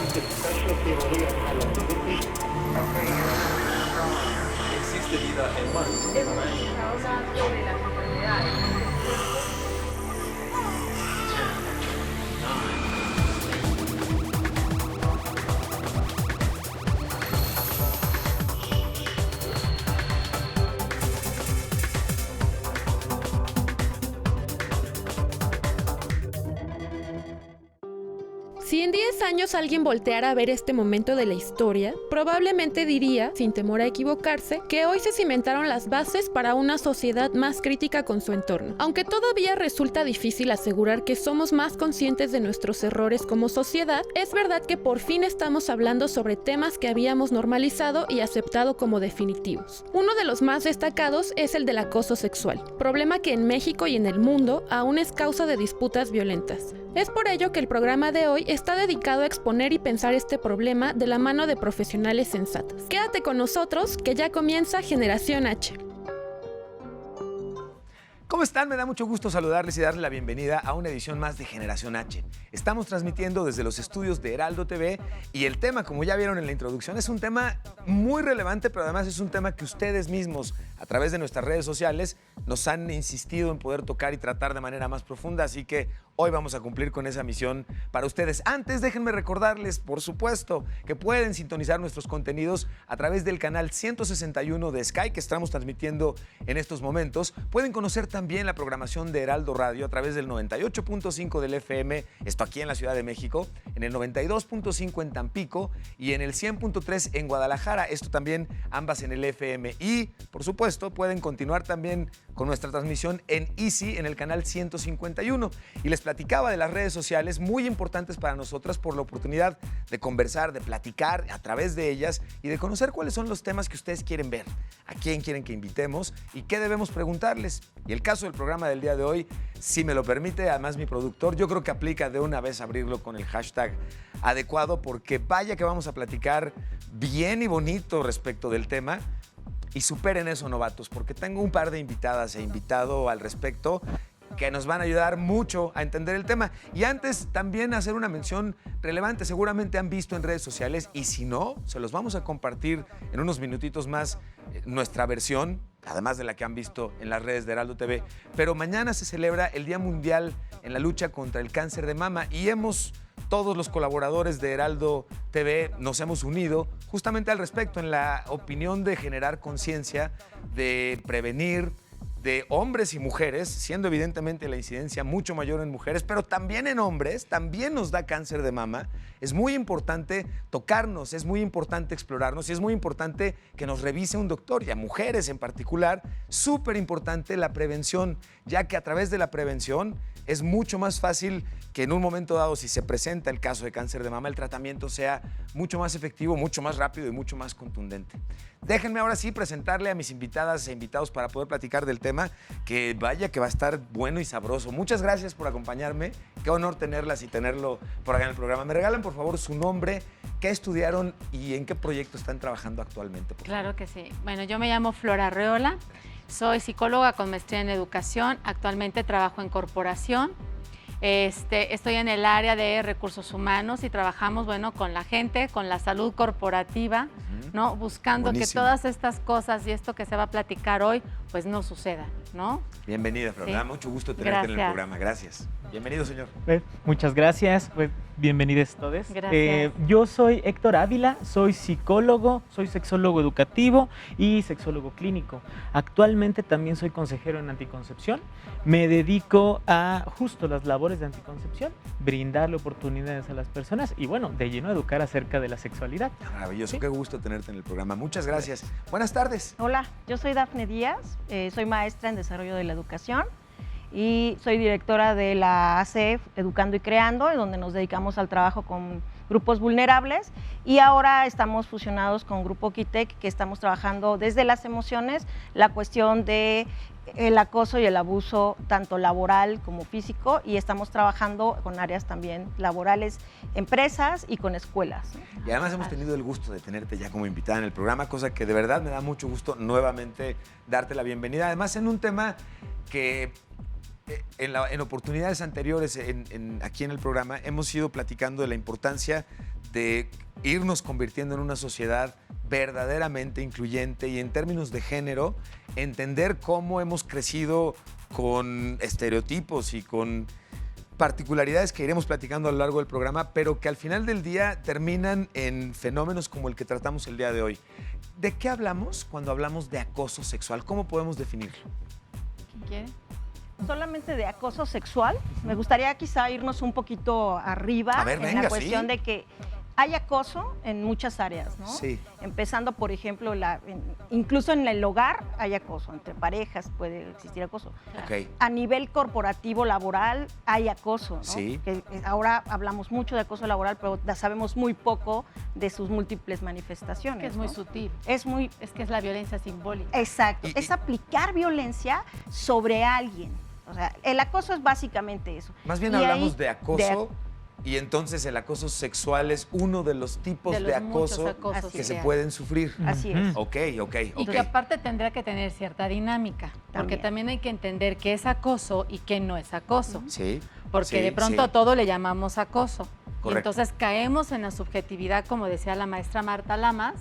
Existe vida en Marte. Hemos estado hablando de las enfermedades. Si en 10 años alguien volteara a ver este momento de la historia, probablemente diría, sin temor a equivocarse, que hoy se cimentaron las bases para una sociedad más crítica con su entorno. Aunque todavía resulta difícil asegurar que somos más conscientes de nuestros errores como sociedad, es verdad que por fin estamos hablando sobre temas que habíamos normalizado y aceptado como definitivos. Uno de los más destacados es el del acoso sexual, problema que en México y en el mundo aún es causa de disputas violentas. Es por ello que el programa de hoy está dedicado a exponer y pensar este problema de la mano de profesionales sensatos. Quédate con nosotros, que ya comienza Generación H. ¿Cómo están? Me da mucho gusto saludarles y darles la bienvenida a una edición más de Generación H. Estamos transmitiendo desde los estudios de Heraldo TV y el tema, como ya vieron en la introducción, es un tema muy relevante, pero además es un tema que ustedes mismos, a través de nuestras redes sociales, nos han insistido en poder tocar y tratar de manera más profunda, así que hoy vamos a cumplir con esa misión para ustedes. Antes, déjenme recordarles, por supuesto, que pueden sintonizar nuestros contenidos a través del canal 161 de Sky, que estamos transmitiendo en estos momentos. Pueden conocer también la programación de Heraldo Radio a través del 98.5 del FM, esto aquí en la Ciudad de México, en el 92.5 en Tampico y en el 100.3 en Guadalajara, esto también ambas en el FM. Y, por supuesto, pueden continuar también con nuestra transmisión en Easy, en el canal 151. Y les platicaba de las redes sociales, muy importantes para nosotras por la oportunidad de conversar, de platicar a través de ellas y de conocer cuáles son los temas que ustedes quieren ver, a quién quieren que invitemos y qué debemos preguntarles. Y el caso del programa del día de hoy, si me lo permite, además mi productor, yo creo que aplica de una vez abrirlo con el hashtag adecuado, porque vaya que vamos a platicar bien y bonito respecto del tema. Y superen eso, novatos, porque tengo un par de invitadas e invitado al respecto que nos van a ayudar mucho a entender el tema. Y antes también hacer una mención relevante, seguramente han visto en redes sociales y si no, se los vamos a compartir en unos minutitos más nuestra versión, además de la que han visto en las redes de Heraldo TV. Pero mañana se celebra el Día Mundial en la lucha contra el cáncer de mama y todos los colaboradores de Heraldo TV nos hemos unido justamente al respecto en la opinión de generar conciencia, de prevenir, de hombres y mujeres, siendo evidentemente la incidencia mucho mayor en mujeres, pero también en hombres, también nos da cáncer de mama. Es muy importante tocarnos, es muy importante explorarnos y es muy importante que nos revise un doctor, y a mujeres en particular, súper importante la prevención, ya que a través de la prevención es mucho más fácil que en un momento dado, si se presenta el caso de cáncer de mama, el tratamiento sea mucho más efectivo, mucho más rápido y mucho más contundente. Déjenme ahora sí presentarle a mis invitadas e invitados para poder platicar del tema, que vaya que va a estar bueno y sabroso. Muchas gracias por acompañarme. Qué honor tenerlas y tenerlo por acá en el programa. ¿Me regalan, por favor, su nombre, qué estudiaron y en qué proyecto están trabajando actualmente? Claro que sí. Bueno, yo me llamo Flora Arreola, soy psicóloga con maestría en educación, actualmente trabajo en corporación. Estoy en el área de recursos humanos y trabajamos, bueno, con la gente, con la salud corporativa, ¿no? Buscando que todas estas cosas y esto que se va a platicar hoy, pues no suceda, ¿no? Bienvenida, Flor. Sí. Me da mucho gusto tenerte en el Gracias. programa. Gracias. Bienvenido, señor. Muchas gracias. Bienvenidos todos. Gracias. Yo soy Héctor Ávila, soy psicólogo, soy sexólogo educativo y sexólogo clínico. Actualmente también soy consejero en anticoncepción. Me dedico a justo las labores de anticoncepción, brindarle oportunidades a las personas y, bueno, de lleno educar acerca de la sexualidad. Maravilloso. Sí. Qué gusto tenerte en el programa. Muchas gracias. Buenas tardes. Hola, yo soy Dafne Díaz, soy maestra en desarrollo de la educación y soy directora de la ACEF Educando y Creando, en donde nos dedicamos al trabajo con grupos vulnerables, y ahora estamos fusionados con Grupo Quitec, que estamos trabajando desde las emociones, la cuestión de el acoso y el abuso tanto laboral como físico, y estamos trabajando con áreas también laborales, empresas y con escuelas. Y además hemos tenido el gusto de tenerte ya como invitada en el programa, cosa que de verdad me da mucho gusto nuevamente darte la bienvenida. Además, en un tema que en oportunidades anteriores aquí en el programa hemos ido platicando de la importancia de irnos convirtiendo en una sociedad verdaderamente incluyente y en términos de género, entender cómo hemos crecido con estereotipos y con particularidades que iremos platicando a lo largo del programa, pero que al final del día terminan en fenómenos como el que tratamos el día de hoy. ¿De qué hablamos cuando hablamos de acoso sexual? ¿Cómo podemos definirlo? ¿Quién quiere? Solamente de acoso sexual. Me gustaría quizá irnos un poquito arriba A ver, en venga, la cuestión sí. de que hay acoso en muchas áreas, ¿no? Sí. Empezando, por ejemplo, incluso en el hogar hay acoso, entre parejas puede existir acoso. Ok. A nivel corporativo, laboral, hay acoso, ¿no? Sí. Que ahora hablamos mucho de acoso laboral, pero sabemos muy poco de sus múltiples manifestaciones. Que es muy ¿no? sutil. Es muy... Es que es la violencia simbólica. Exacto. Y- Es aplicar violencia sobre alguien. O sea, el acoso es básicamente eso. Más bien Y hablamos ahí- de acoso y entonces el acoso sexual es uno de los tipos De de, los muchos acoso acosos que que se hay. pueden sufrir. Así es. Ok. Y que aparte tendrá que tener cierta dinámica, porque También. también hay que entender qué es acoso y qué no es acoso. Sí. Porque sí, de pronto sí. a todo le llamamos acoso. Y Correcto. entonces caemos en la subjetividad, como decía la maestra Marta Lamas,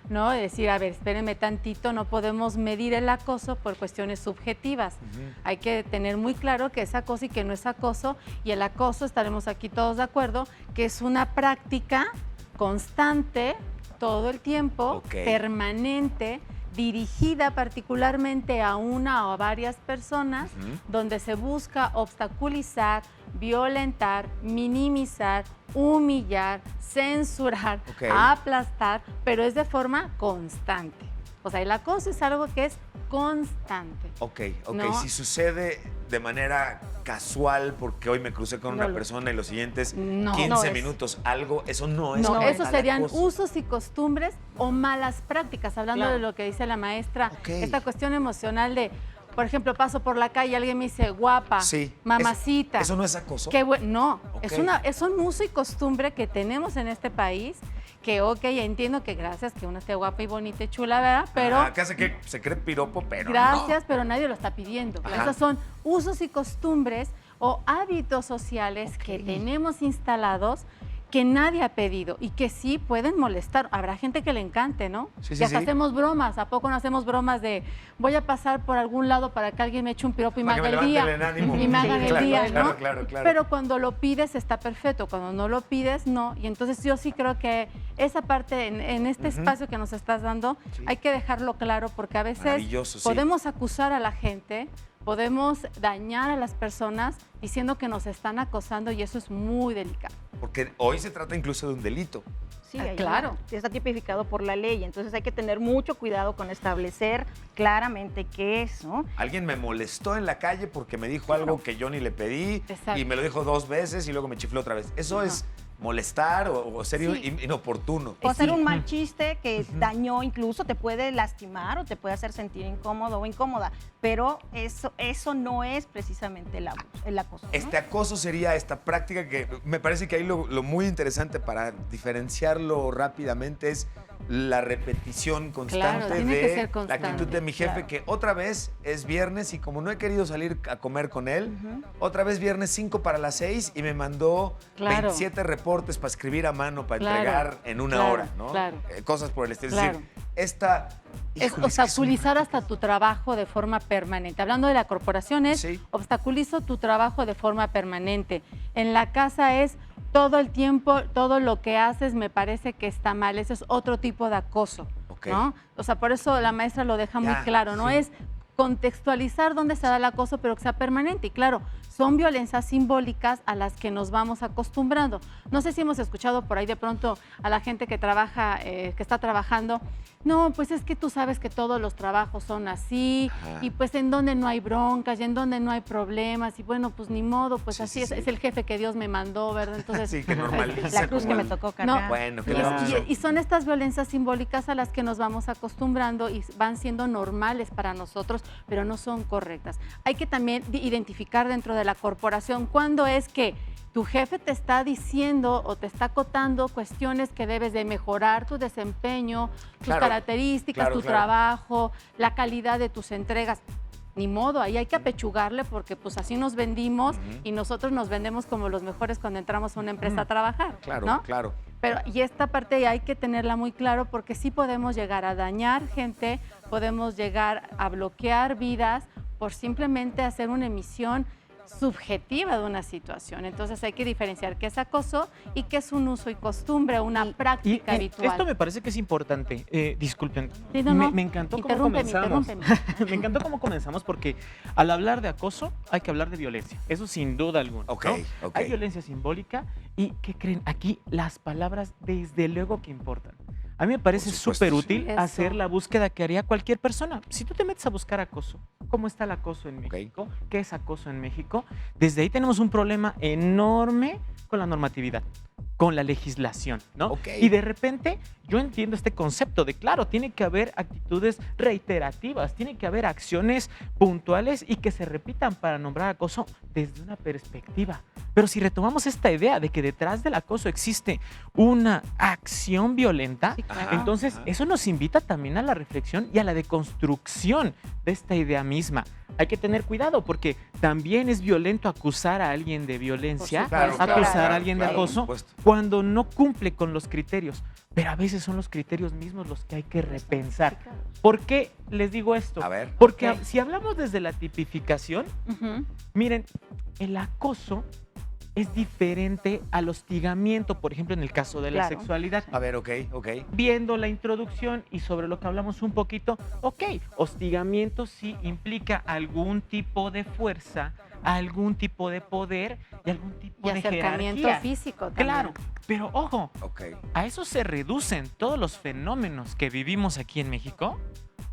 ¿no? De decir, a ver, espérenme tantito, no podemos medir el acoso por cuestiones subjetivas. Hay que tener muy claro que es acoso y que no es acoso. Y el acoso, estaremos aquí todos de acuerdo, que es una práctica constante, todo el tiempo, Ok. permanente, dirigida particularmente a una o a varias personas, Ujú. donde se busca obstaculizar, violentar, minimizar, humillar, censurar, Ok. aplastar, pero es de forma constante. O sea, el acoso es algo que es constante. Ok. ¿No? Si sucede de manera casual, porque hoy me crucé con una No, persona y los siguientes No. 15 No es. minutos, algo, eso no es. No, como esos tal serían acoso. usos y costumbres o malas prácticas, hablando Claro. de lo que dice la maestra, Ok. esta cuestión emocional de, por ejemplo, paso por la calle y alguien me dice, guapa, Sí. mamacita. Eso no es acoso. Qué no, Ok. es un uso y costumbre que tenemos en este país, que ok, entiendo que gracias que una esté guapa y bonita y chula, ¿verdad? Pero Acá se cree piropo, pero gracias, pero nadie lo está pidiendo. Ajá. Esos son usos y costumbres o hábitos sociales que tenemos instalados que nadie ha pedido y que sí pueden molestar. Habrá gente que le encante, ¿no? Sí, y sí, hasta sí. hacemos bromas. ¿A poco no hacemos bromas de voy a pasar por algún lado para que alguien me eche un piropo y me Para que haga me el día? levanten el ánimo. Y me hagan Sí, el claro, día, ¿no? claro. Pero cuando lo pides está perfecto, cuando no lo pides, no. Y entonces yo sí creo que esa parte, en este espacio que nos estás dando, Sí. hay que dejarlo claro porque a veces Maravilloso, sí. podemos acusar a la gente, podemos dañar a las personas diciendo que nos están acosando y eso es muy delicado. Porque hoy se trata incluso de un delito. Sí, Ah, hay claro. está tipificado por la ley, entonces hay que tener mucho cuidado con establecer claramente qué es, ¿no? Alguien me molestó en la calle porque me dijo algo que yo ni le pedí Exacto. y me lo dijo 2 veces y luego me chifló otra vez. Eso Ajá. es molestar o ser Sí. inoportuno. O hacer Sí. un mal chiste que dañó, incluso te puede lastimar o te puede hacer sentir incómodo o incómoda, pero eso no es precisamente el acoso, ¿no? Este acoso sería esta práctica que me parece que ahí lo muy interesante para diferenciarlo rápidamente es la repetición constante tiene que de ser la constante, actitud de mi jefe claro. que otra vez es viernes y como no he querido salir a comer con él, otra vez viernes 5 para las 6 y me mandó Claro. 27 reportes para escribir a mano para Claro, entregar en una claro, hora, ¿no? claro. Cosas por el estilo. Claro. Es decir, esta... Es híjole, que obstaculizar hasta tu trabajo de forma permanente. Hablando de la corporación, es Sí. obstaculizo tu trabajo de forma permanente. En la casa es todo el tiempo, todo lo que haces me parece que está mal. Ese es otro tipo de acoso, Ok. ¿no? O sea, por eso la maestra lo deja muy Ya, claro, ¿no? sí. Es contextualizar dónde se da el acoso, pero que sea permanente. Y claro, son violencias simbólicas a las que nos vamos acostumbrando. No sé si hemos escuchado por ahí de pronto a la gente que trabaja, que está trabajando, no, pues es que tú sabes que todos los trabajos son así, Ajá. y pues en donde no hay broncas y en donde no hay problemas, y bueno, pues ni modo, pues Sí, así sí, es, sí. es el jefe que Dios me mandó, ¿verdad? Entonces, Sí, que normaliza. La cruz que como me el- tocó no, cargar. Bueno, ¿qué y, le vamos a hacer? y son estas violencias simbólicas a las que nos vamos acostumbrando y van siendo normales para nosotros, pero no son correctas. Hay que también identificar dentro de la corporación cuándo es que tu jefe te está diciendo o te está acotando cuestiones que debes de mejorar tu desempeño, tus Claro, características, claro, tu claro. trabajo, la calidad de tus entregas. ni modo, ahí hay que apechugarle porque pues así nos vendimos y nosotros nos vendemos como los mejores cuando entramos a una empresa a trabajar, Claro, ¿no? claro. Pero, y esta parte hay que tenerla muy claro porque sí podemos llegar a dañar gente, podemos llegar a bloquear vidas por simplemente hacer una emisión subjetiva de una situación. Entonces hay que diferenciar qué es acoso y qué es un uso y costumbre, una práctica habitual. Esto me parece que es importante. Disculpen, Sí, no. me encantó cómo Interrúmpeme, comenzamos. interrúmpeme. Me encantó cómo comenzamos porque al hablar de acoso hay que hablar de violencia. Eso sin duda alguna. Ok, ¿no? ok. Hay violencia simbólica y ¿qué creen? Aquí las palabras desde luego que importan. A mí me parece Por supuesto, súper sí. útil Eso. hacer la búsqueda que haría cualquier persona. Si tú te metes a buscar acoso, ¿cómo está el acoso en México? ¿Qué es acoso en México? Desde ahí tenemos un problema enorme con la normatividad, con la legislación, ¿no? Ok. Y de repente yo entiendo este concepto de, claro, tiene que haber actitudes reiterativas, tiene que haber acciones puntuales y que se repitan para nombrar acoso desde una perspectiva. Pero si retomamos esta idea de que detrás del acoso existe una acción violenta, Sí, claro. Ajá, entonces ajá. eso nos invita también a la reflexión y a la deconstrucción de esta idea misma. Hay que tener cuidado porque también es violento acusar a alguien de violencia, Por supuesto. acusar a alguien de claro, por acoso supuesto. cuando no cumple con los criterios. Pero a veces son los criterios mismos los que hay que repensar. ¿Por qué les digo esto? A ver. Porque Ok. si hablamos desde la tipificación, Ujú. miren, el acoso es diferente al hostigamiento, por ejemplo, en el caso de la Claro. sexualidad. A ver, ok. Viendo la introducción y sobre lo que hablamos un poquito, ok, hostigamiento sí implica algún tipo de fuerza, algún tipo de poder y algún tipo Y de acercamiento jerarquía. físico también. Claro, pero ojo, Ok. a eso se reducen todos los fenómenos que vivimos aquí en México.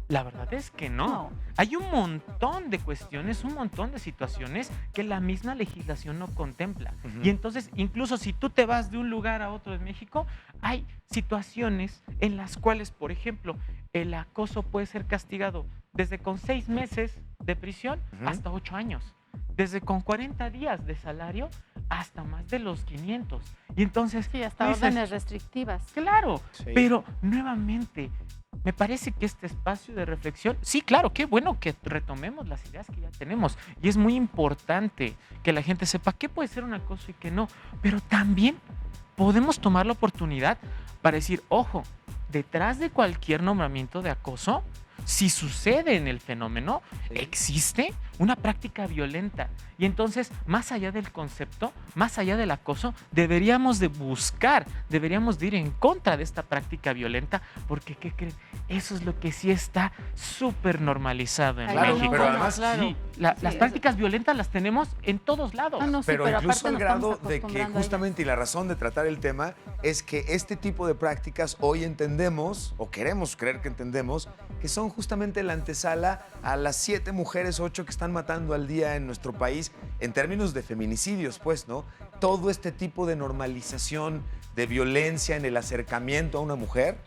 La verdad es que no. No. Hay un montón de cuestiones, un montón de situaciones que la misma legislación no contempla. Ujú. Y entonces, incluso si tú te vas de un lugar a otro en México, hay situaciones en las cuales, por ejemplo, el acoso puede ser castigado desde con 6 meses de prisión Ujú. hasta 8 años. Desde con 40 días de salario hasta más de los 500. Y entonces, Sí, hasta tú dices, órdenes restrictivas. claro, Sí. pero nuevamente, me parece que este espacio de reflexión, sí, claro, qué bueno que retomemos las ideas que ya tenemos. Y es muy importante que la gente sepa qué puede ser un acoso y qué no. Pero también podemos tomar la oportunidad para decir, ojo, detrás de cualquier nombramiento de acoso, si sucede en el fenómeno, Sí. existe una práctica violenta. Y entonces, más allá del concepto, más allá del acoso, deberíamos de buscar, deberíamos de ir en contra de esta práctica violenta, porque, ¿qué creen? Eso es lo que sí está súper normalizado en Claro, México. pero además, claro. Sí, las Sí, prácticas violentas las tenemos en todos lados. Ah, no, sí, Pero aparte incluso al nos grado estamos de que acostumbrando a ellas. justamente, y la razón de tratar el tema, es que este tipo de prácticas hoy entendemos, o queremos creer que entendemos, que son justamente la antesala a las 7 mujeres, 8 que están matando al día en nuestro país, en términos de feminicidios, pues, ¿no? Todo este tipo de normalización de violencia en el acercamiento a una mujer,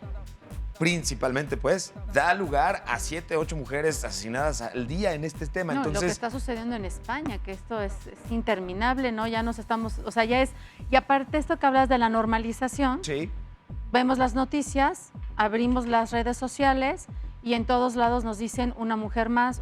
principalmente, pues, da lugar a 7, 8 mujeres asesinadas al día en este tema. No, lo que Entonces, está sucediendo en España, que esto es interminable, ¿no? Ya nos estamos, o sea, ya es, y aparte esto que hablas de la normalización, sí, vemos las noticias, abrimos las redes sociales y en todos lados nos dicen una mujer más,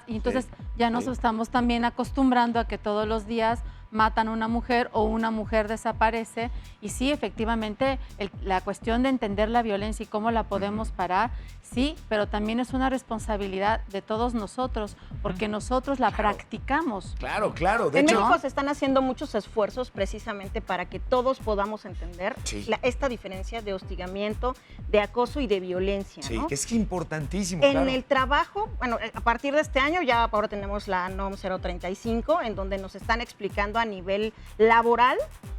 y entonces ya nos sí. estamos también acostumbrando a que todos los días matan a una mujer o una mujer desaparece. Y sí, efectivamente, la cuestión de entender la violencia y cómo la podemos parar, sí, pero también es una responsabilidad de todos nosotros, porque nosotros la practicamos. claro, claro. De En hecho, México se están haciendo muchos esfuerzos precisamente para que todos podamos entender Sí. esta diferencia de hostigamiento, de acoso y de violencia, sí, ¿no? que es importantísimo, En claro. el trabajo, bueno, a partir de este año ya ahora tenemos la NOM 035, en donde nos están explicando a nivel laboral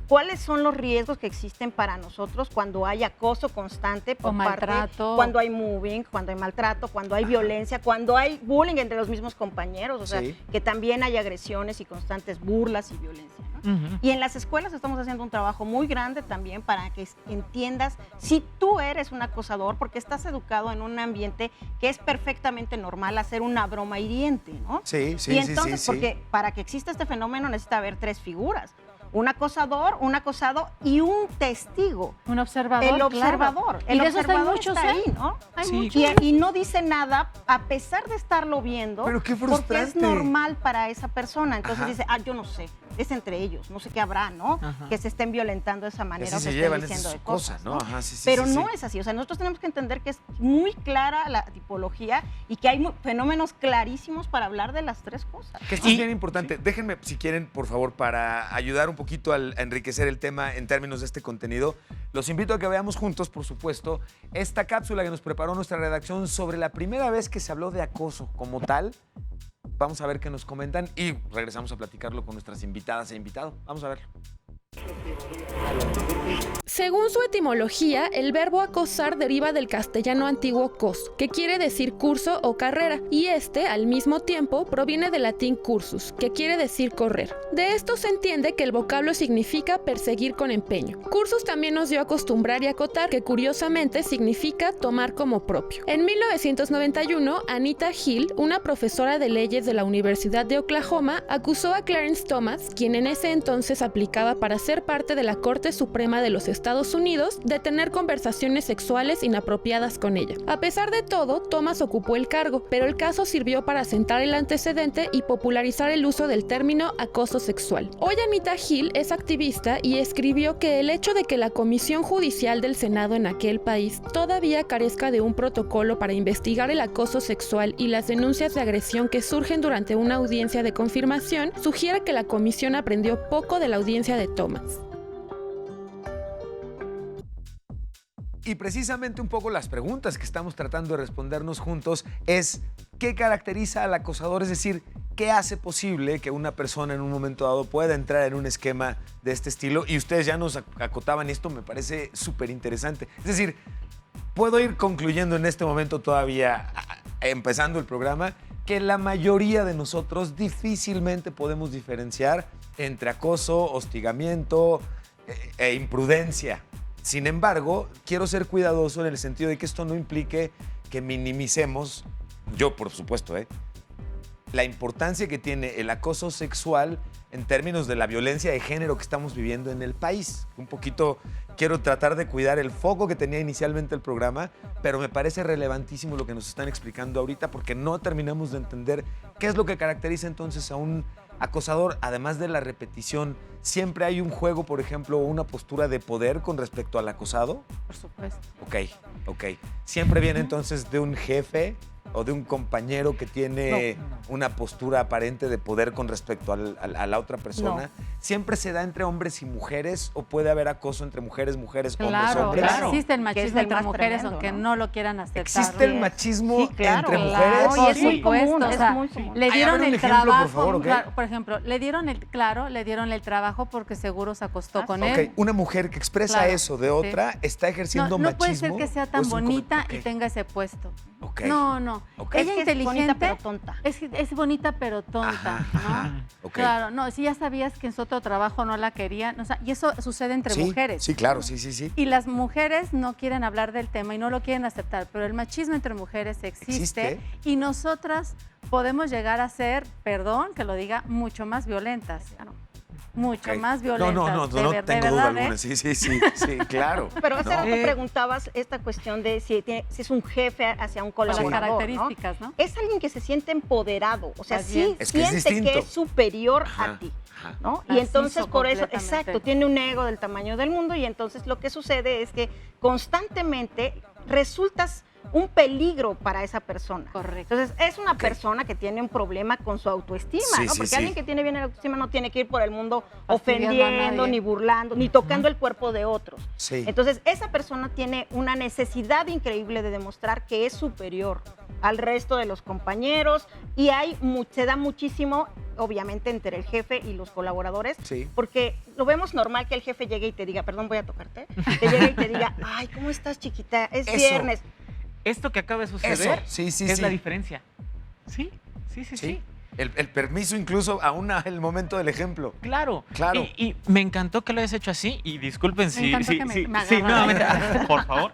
cuáles son los riesgos que existen para nosotros cuando hay acoso constante por O parte, maltrato. cuando hay moving, cuando hay maltrato, cuando hay violencia, cuando hay bullying entre los mismos compañeros, o sea, Sí. que también hay agresiones y constantes burlas y violencia, ¿no? Ujú. Y en las escuelas estamos haciendo un trabajo muy grande también para que entiendas si tú eres un acosador, porque estás educado en un ambiente que es perfectamente normal hacer una broma hiriente, ¿no? Sí, sí, Y sí, entonces, sí, sí. porque para que exista este fenómeno necesita haber 3 figuras. un acosador, un acosado y un testigo. Un observador. El observador. Claro. El Y de esos hay observador muchos, está ¿eh? ahí, ¿no? Hay Sí. muchos. Y no dice nada a pesar de estarlo viendo. Pero qué porque es frustrante. normal para esa persona. Entonces Ajá. dice, yo no sé, es entre ellos, no sé qué habrá, ¿no? Ajá. Que se estén violentando de esa Y manera así o se que llevan, estén esa diciendo es de su cosa, cosas, ¿no? Ajá, sí, sí, Pero sí, no sí. es así. O sea, nosotros tenemos que entender que es muy clara la tipología y que hay fenómenos clarísimos para hablar de las tres cosas. Que esto es bien importante. Déjenme, si quieren, por favor, para ayudar un poquito a enriquecer el tema en términos de este contenido, los invito a que veamos juntos, por supuesto, esta cápsula que nos preparó nuestra redacción sobre la primera vez que se habló de acoso como tal. Vamos a ver qué nos comentan y regresamos a platicarlo con nuestras invitadas e invitado. Vamos a verlo. Según su etimología, el verbo acosar deriva del castellano antiguo cos, que quiere decir curso o carrera, y este, al mismo tiempo, proviene del latín cursus, que quiere decir correr. De esto se entiende que el vocablo significa perseguir con empeño. Cursus también nos dio acostumbrar y acotar, que curiosamente significa tomar como propio. En 1991, Anita Hill, una profesora de leyes de la Universidad de Oklahoma, acusó a Clarence Thomas, quien en ese entonces aplicaba para ser parte de la Corte Suprema de los Estados Unidos, de tener conversaciones sexuales inapropiadas con ella. A pesar de todo, Thomas ocupó el cargo, pero el caso sirvió para sentar el antecedente y popularizar el uso del término acoso sexual. Hoy Anita Hill es activista y escribió que el hecho de que la Comisión Judicial del Senado en aquel país todavía carezca de un protocolo para investigar el acoso sexual y las denuncias de agresión que surgen durante una audiencia de confirmación sugiere que la comisión aprendió poco de la audiencia de Thomas. Y precisamente un poco las preguntas que estamos tratando de respondernos juntos es ¿qué caracteriza al acosador? Es decir, ¿qué hace posible que una persona en un momento dado pueda entrar en un esquema de este estilo? Y ustedes ya nos acotaban esto, me parece súper interesante. Es decir, puedo ir concluyendo en este momento todavía, empezando el programa, que la mayoría de nosotros difícilmente podemos diferenciar entre acoso, hostigamiento e imprudencia. Sin embargo, quiero ser cuidadoso en el sentido de que esto no implique que minimicemos, yo por supuesto, la importancia que tiene el acoso sexual en términos de la violencia de género que estamos viviendo en el país. Un poquito quiero tratar de cuidar el foco que tenía inicialmente el programa, pero me parece relevantísimo lo que nos están explicando ahorita porque no terminamos de entender qué es lo que caracteriza entonces a un acosador, además de la repetición. ¿Siempre hay un juego, por ejemplo, o una postura de poder con respecto al acosado? Por supuesto. Ok. ¿Siempre viene entonces de un jefe o de un compañero que tiene una postura aparente de poder con respecto a la otra persona? No. ¿Siempre se da entre hombres y mujeres o puede haber acoso entre mujeres, hombres, Claro, hombres? existe el Que es machismo el entre más mujeres, tremendo, aunque ¿no? no lo quieran aceptar. ¿Existe el machismo Sí, claro, entre claro, mujeres? y es muy Por supuesto, común, o es sea, muy común. Le Ay, a dieron ver, un el ejemplo, por trabajo, favor, ¿ok? claro, por ejemplo, le dieron el trabajo porque seguro se acostó con él. Ok, una mujer que expresa Claro, eso de otra está ejerciendo no puede machismo. ser que sea ¿o tan es un bonita ok. y tenga ese puesto. Ok. No. Ok. Ella Es que es inteligente, bonita pero tonta. Es bonita pero tonta, Ajá, ¿no? ajá. Ok. Claro, no, si ya sabías que en su otro trabajo no la querían, o sea, y eso sucede entre Sí, mujeres. Sí, claro, sí. Y las mujeres no quieren hablar del tema y no lo quieren aceptar, pero el machismo entre mujeres existe. Existe. Y nosotras podemos llegar a ser, perdón que lo diga, mucho más violentas. Mucho Ok. más violentas. No de tengo verdad, duda ¿eh? alguna. Sí, claro. Pero hace ¿no? rato preguntabas esta cuestión de si es un jefe hacia un Con las colaborador, ¿no? características, ¿no? Es alguien que se siente empoderado, o sea, Más sí bien. Es que es siente que distinto. es superior Ajá, a ti, ajá. ¿no? Y Narciso entonces por eso, completamente. exacto, tiene un ego del tamaño del mundo y entonces lo que sucede es que constantemente resultas un peligro para esa persona. Correcto. Entonces, es una persona que tiene un problema con su autoestima, Sí, ¿no? sí, Porque sí. alguien que tiene bien la autoestima no tiene que ir por el mundo Fastidiando a ofendiendo, nadie. ni burlando, ni tocando el cuerpo de otros. Sí. Entonces, esa persona tiene una necesidad increíble de demostrar que es superior al resto de los compañeros y se da muchísimo, obviamente, entre el jefe y los colaboradores, Sí. porque lo vemos normal que el jefe llegue y te diga, perdón, voy a tocarte, te llegue y te diga, ay, ¿cómo estás, chiquita? Es Eso. viernes. Esto que acaba de suceder Sí, es la diferencia. Sí. Sí. El permiso incluso aún el momento del ejemplo. Claro. Claro. Y me encantó que lo hayas hecho así. Y disculpen si... encantó Sí, que me sí, agarraras. nuevamente, por favor.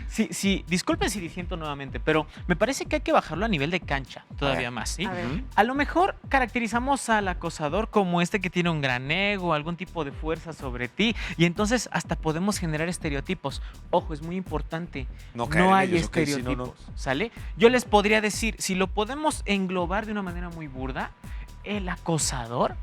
Sí, disculpen si disiento nuevamente, pero me parece que hay que bajarlo a nivel de cancha todavía más, ¿sí? A ver. A lo mejor caracterizamos al acosador como este que tiene un gran ego, algún tipo de fuerza sobre ti, y entonces hasta podemos generar estereotipos. Ojo, es muy importante. No caer en hay ellos, ok, sí, estereotipos, no. ¿sale? Yo les podría decir, si lo podemos englobar de una manera muy burda, el acosador,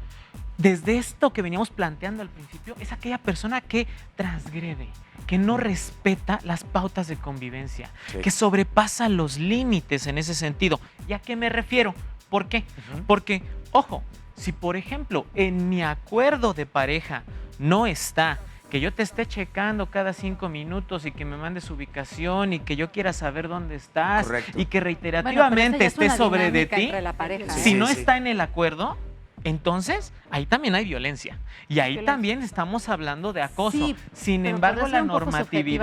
desde esto que veníamos planteando al principio, es aquella persona que transgrede, que no respeta las pautas de convivencia, Sí. que sobrepasa los límites en ese sentido. ¿Y a qué me refiero? ¿Por qué? Porque, ojo, si por ejemplo en mi acuerdo de pareja no está que yo te esté checando cada 5 minutos y que me mandes ubicación y que yo quiera saber dónde estás Correcto. y que Bueno, pero reiterativamente esa ya es esté una sobre de dinámica ti, entre la pareja, Sí, si ¿eh? no sí. está en el acuerdo, entonces ahí también hay violencia. Y ahí Violencia. también estamos hablando de acoso. Sí, Sin pero embargo, podría la ser un poco subjetiva,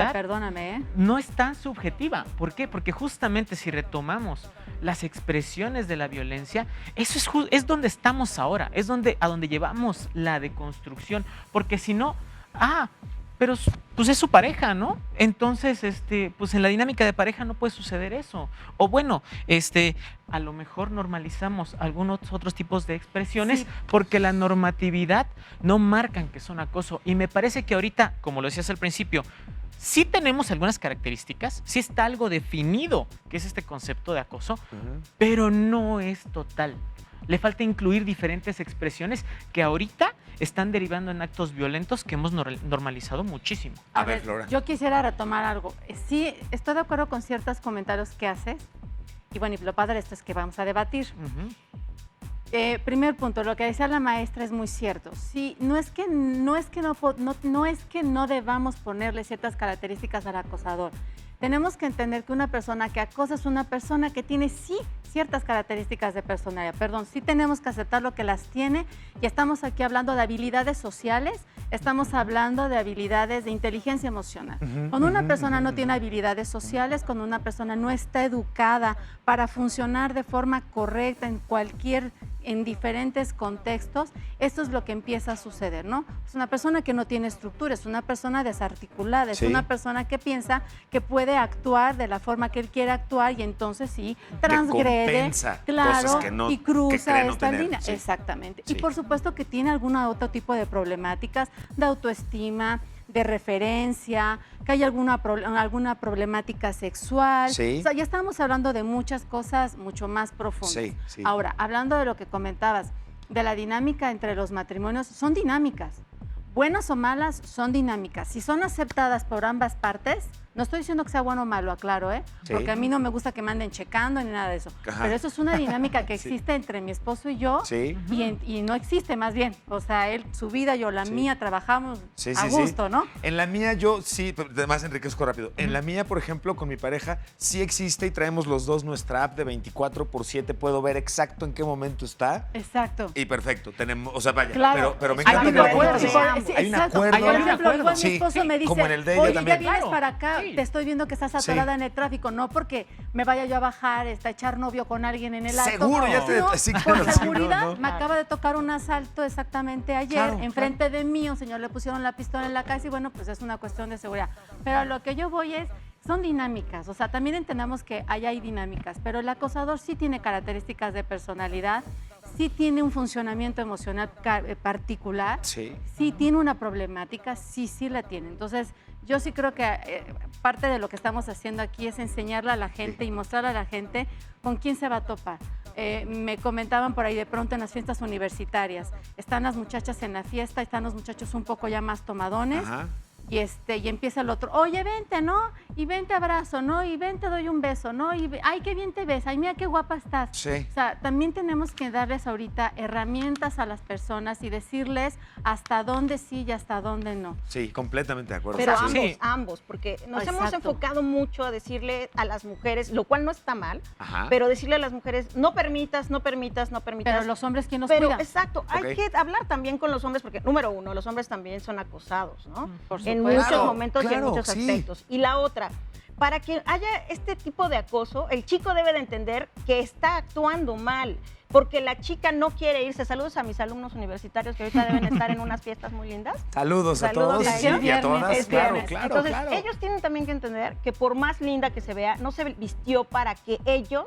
normatividad perdóname, ¿eh? no es tan subjetiva. ¿Por qué? Porque justamente si retomamos las expresiones de la violencia, eso es donde estamos ahora, es a donde llevamos la deconstrucción. Porque si no, pero pues es su pareja, ¿no? Entonces, pues en la dinámica de pareja no puede suceder eso. O bueno, a lo mejor normalizamos algunos otros tipos de expresiones Sí. porque la normatividad no marcan que son acoso. Y me parece que ahorita, como lo decías al principio, sí tenemos algunas características, sí está algo definido, que es este concepto de acoso, pero no es total. Le falta incluir diferentes expresiones que ahorita están derivando en actos violentos que hemos normalizado muchísimo. A ver, Flora. Yo quisiera retomar algo. Sí, estoy de acuerdo con ciertos comentarios que haces. Y bueno, y lo padre de esto es que vamos a debatir. Ujú. Primer punto, lo que decía la maestra es muy cierto. Sí, no es que no debamos ponerle ciertas características al acosador. Tenemos que entender que una persona que acosa es una persona que tiene sí ciertas características de personalidad. Perdón, sí tenemos que aceptar lo que las tiene y estamos aquí hablando de habilidades sociales, estamos hablando de habilidades de inteligencia emocional. Cuando una persona no tiene habilidades sociales, cuando una persona no está educada para funcionar de forma correcta en diferentes contextos, esto es lo que empieza a suceder, ¿no? Es una persona que no tiene estructura, es una persona desarticulada, es Sí. una persona que piensa que puede actuar de la forma que él quiere actuar y entonces sí transgrede, compensa claro, cosas que no- y que cruza cree no esta tener, línea. sí. Exactamente. Sí. Y por supuesto que tiene otro tipo de problemáticas de autoestima, de referencia, que hay alguna problemática sexual. Sí. O sea, ya estamos hablando de muchas cosas mucho más profundas. Sí, sí. Ahora, hablando de lo que comentabas, de la dinámica entre los matrimonios, son dinámicas. Buenas o malas, son dinámicas. Si son aceptadas por ambas partes, no estoy diciendo que sea bueno o malo, aclaro, Sí. porque a mí no me gusta que me anden checando ni nada de eso. Ajá. Pero eso es una dinámica que Sí. existe entre mi esposo y yo. Sí. Y no existe más bien. O sea, él, su vida, yo la Sí. mía, trabajamos Sí, a sí, sí. gusto, ¿no? En la mía yo sí, pero además enriquezco rápido. En la mía, por ejemplo, con mi pareja, sí existe y traemos los dos nuestra app de 24/7. Puedo ver exacto en qué momento está. Exacto. Y perfecto, tenemos, o sea, vaya, Claro. pero me Hay encanta un que lo acuerdo. cuentes. Sí, Hay un exacto. acuerdo. Por ejemplo, igual Sí, mi esposo me dice, como en el de ella oye, también. ya vienes Claro. para acá, Sí. te estoy viendo que estás atorada en el tráfico, no porque me vaya yo a bajar, a echar novio con alguien en el auto. Seguro, ya te- No, sí, con claro, sí, seguridad, no, no. me acaba de tocar un asalto exactamente ayer, Claro, enfrente de mí, un señor le pusieron la pistola en la casa y bueno, pues es una cuestión de seguridad. Pero a lo que yo voy es, son dinámicas, o sea, también entendamos que allá hay dinámicas, pero el acosador sí tiene características de personalidad, sí tiene un funcionamiento emocional particular, Sí. sí tiene una problemática, sí la tiene. Entonces, yo sí creo que parte de lo que estamos haciendo aquí es enseñarle a la gente y mostrarle a la gente con quién se va a topar. Me comentaban por ahí de pronto en las fiestas universitarias, están las muchachas en la fiesta, están los muchachos un poco ya más tomadones. Ajá. Y empieza el otro, oye, vente, ¿no? Y vente abrazo, ¿no? Y vente, doy un beso, ¿no? Y ay, qué bien te ves, ay, mira qué guapa estás. Sí. O sea, también tenemos que darles ahorita herramientas a las personas y decirles hasta dónde sí y hasta dónde no. Sí, completamente de acuerdo. Pero Sí. ambos, porque nos hemos Exacto. enfocado mucho a decirle a las mujeres, lo cual no está mal, Ajá. pero decirle a las mujeres, no permitas. Pero los hombres, ¿quién nos Pero, cuida? exacto, hay Ok. que hablar también con los hombres, porque número uno, los hombres también son acosados, ¿no? Por En supuesto. muchos Claro, momentos y en claro, muchos sí. aspectos. Y la otra, para que haya este tipo de acoso, el chico debe de entender que está actuando mal. porque la chica no quiere irse. Saludos a mis alumnos universitarios que ahorita deben estar en unas fiestas muy lindas. Saludos a todos a sí, ellos. y a todas. Es Claro, viernes. claro, Entonces, claro. ellos tienen también que entender que por más linda que se vea, no se vistió para que ellos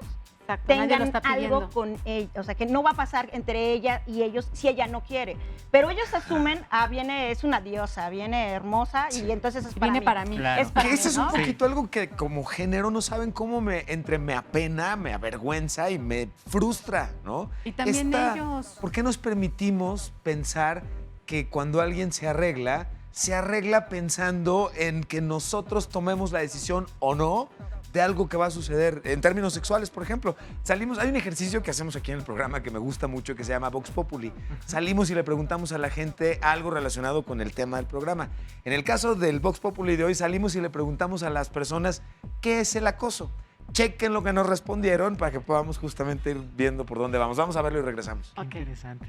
Exacto, nadie lo tengan está pidiendo. algo con ella, o sea, que no va a pasar entre ella y ellos si ella no quiere. Pero ellos asumen, viene, es una diosa, viene hermosa y entonces es para Viene mí. para mí. Claro. Es para Que ese mí, es un ¿no? poquito algo que como género no saben cómo entre me apena, me avergüenza y me frustra, ¿no? Y también ellos. ¿Por qué nos permitimos pensar que cuando alguien se arregla pensando en que nosotros tomemos la decisión o no de algo que va a suceder en términos sexuales, por ejemplo? Hay un ejercicio que hacemos aquí en el programa que me gusta mucho que se llama Vox Populi. Salimos y le preguntamos a la gente algo relacionado con el tema del programa. En el caso del Vox Populi de hoy, salimos y le preguntamos a las personas qué es el acoso. Chequen lo que nos respondieron para que podamos justamente ir viendo por dónde vamos. Vamos a verlo y regresamos. Qué interesante.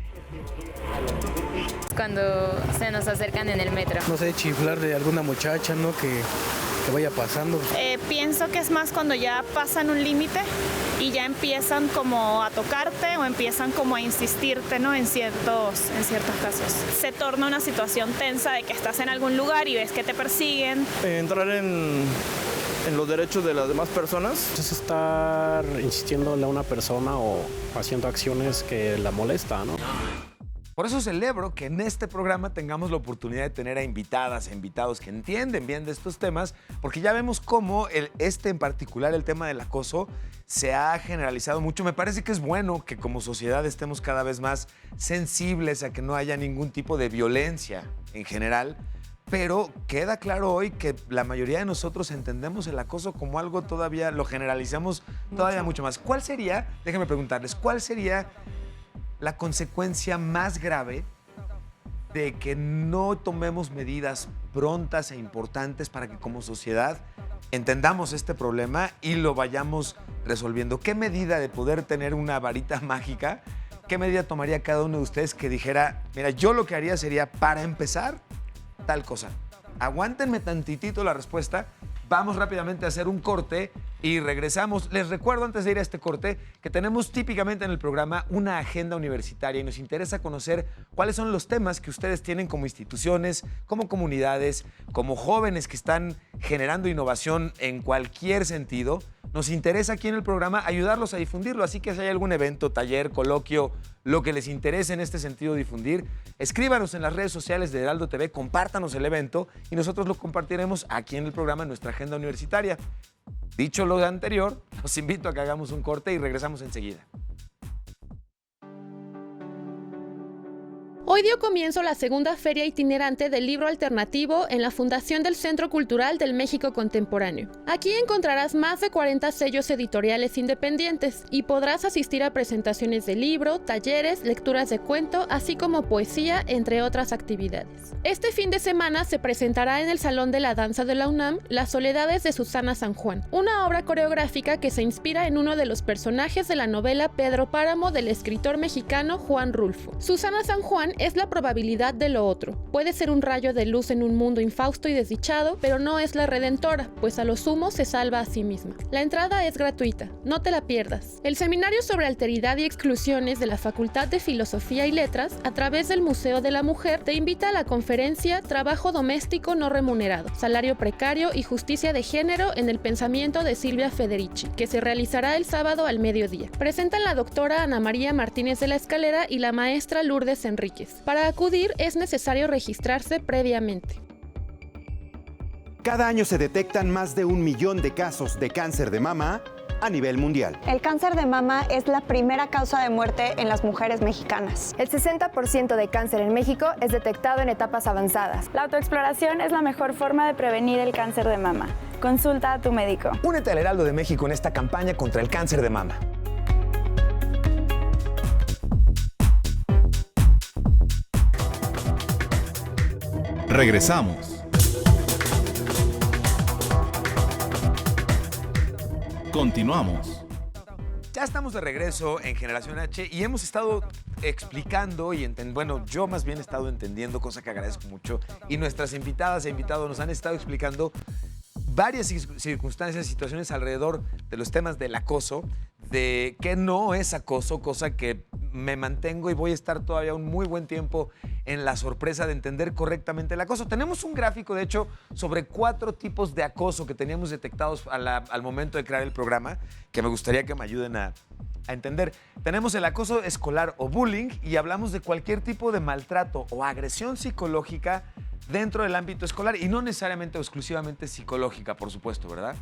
Cuando se nos acercan en el metro. No sé, chiflar de alguna muchacha, ¿no? Que vaya pasando. Pienso que es más cuando ya pasan un límite y ya empiezan como a tocarte o empiezan como a insistirte, ¿no? En ciertos casos. Se torna una situación tensa de que estás en algún lugar y ves que te persiguen. Entrar en los derechos de las demás personas. Es estar insistiéndole a una persona o haciendo acciones que la molesta, ¿no? Por eso celebro que en este programa tengamos la oportunidad de tener a invitadas, a invitados que entienden bien de estos temas, porque ya vemos cómo en particular, el tema del acoso, se ha generalizado mucho. Me parece que es bueno que como sociedad estemos cada vez más sensibles a que no haya ningún tipo de violencia en general, pero queda claro hoy que la mayoría de nosotros entendemos el acoso como algo todavía, lo generalizamos todavía mucho más. ¿Cuál sería, déjenme preguntarles, cuál sería la consecuencia más grave de que no tomemos medidas prontas e importantes para que como sociedad entendamos este problema y lo vayamos resolviendo? ¿Qué medida, de poder tener una varita mágica, qué medida tomaría cada uno de ustedes que dijera, mira, yo lo que haría sería, para empezar, tal cosa? Aguántenme tantitito la respuesta. Vamos rápidamente a hacer un corte y regresamos. Les recuerdo, antes de ir a este corte, que tenemos típicamente en el programa una agenda universitaria y nos interesa conocer cuáles son los temas que ustedes tienen como instituciones, como comunidades, como jóvenes que están generando innovación en cualquier sentido. Nos interesa aquí en el programa ayudarlos a difundirlo, así que si hay algún evento, taller, coloquio, lo que les interese en este sentido difundir, escríbanos en las redes sociales de Heraldo TV, compártanos el evento y nosotros lo compartiremos aquí en el programa, en nuestra agenda universitaria. Dicho lo anterior, los invito a que hagamos un corte y regresamos enseguida. Hoy dio comienzo la segunda feria itinerante del libro alternativo en la Fundación del Centro Cultural del México Contemporáneo. Aquí encontrarás más de 40 sellos editoriales independientes y podrás asistir a presentaciones de libro, talleres, lecturas de cuento, así como poesía, entre otras actividades. Este fin de semana se presentará en el Salón de la Danza de la UNAM Las Soledades de Susana San Juan, una obra coreográfica que se inspira en uno de los personajes de la novela Pedro Páramo del escritor mexicano Juan Rulfo. Susana San Juan es la probabilidad de lo otro. Puede ser un rayo de luz en un mundo infausto y desdichado, pero no es la redentora, pues a lo sumo se salva a sí misma. La entrada es gratuita, no te la pierdas. El Seminario sobre Alteridad y Exclusiones de la Facultad de Filosofía y Letras, a través del Museo de la Mujer, te invita a la conferencia Trabajo doméstico no remunerado, salario precario y justicia de género en el pensamiento de Silvia Federici, que se realizará el sábado al mediodía. Presentan la doctora Ana María Martínez de la Escalera y la maestra Lourdes Enríquez. Para acudir es necesario registrarse previamente. Cada año se detectan más de 1 millón de casos de cáncer de mama a nivel mundial. El cáncer de mama es la primera causa de muerte en las mujeres mexicanas. El 60% de cáncer en México es detectado en etapas avanzadas. La autoexploración es la mejor forma de prevenir el cáncer de mama. Consulta a tu médico. Únete al Heraldo de México en esta campaña contra el cáncer de mama. Regresamos. Continuamos. Ya estamos de regreso en Generación H y hemos estado explicando y bueno, yo más bien he estado entendiendo, cosa que agradezco mucho, y nuestras invitadas e invitados nos han estado explicando varias circunstancias, situaciones alrededor de los temas del acoso, de qué no es acoso, cosa que me mantengo y voy a estar todavía un muy buen tiempo en la sorpresa de entender correctamente el acoso. Tenemos un gráfico, de hecho, sobre 4 tipos de acoso que teníamos detectados al momento de crear el programa, que me gustaría que me ayuden a entender. Tenemos el acoso escolar o bullying y hablamos de cualquier tipo de maltrato o agresión psicológica dentro del ámbito escolar y no necesariamente o exclusivamente psicológica, por supuesto, ¿verdad?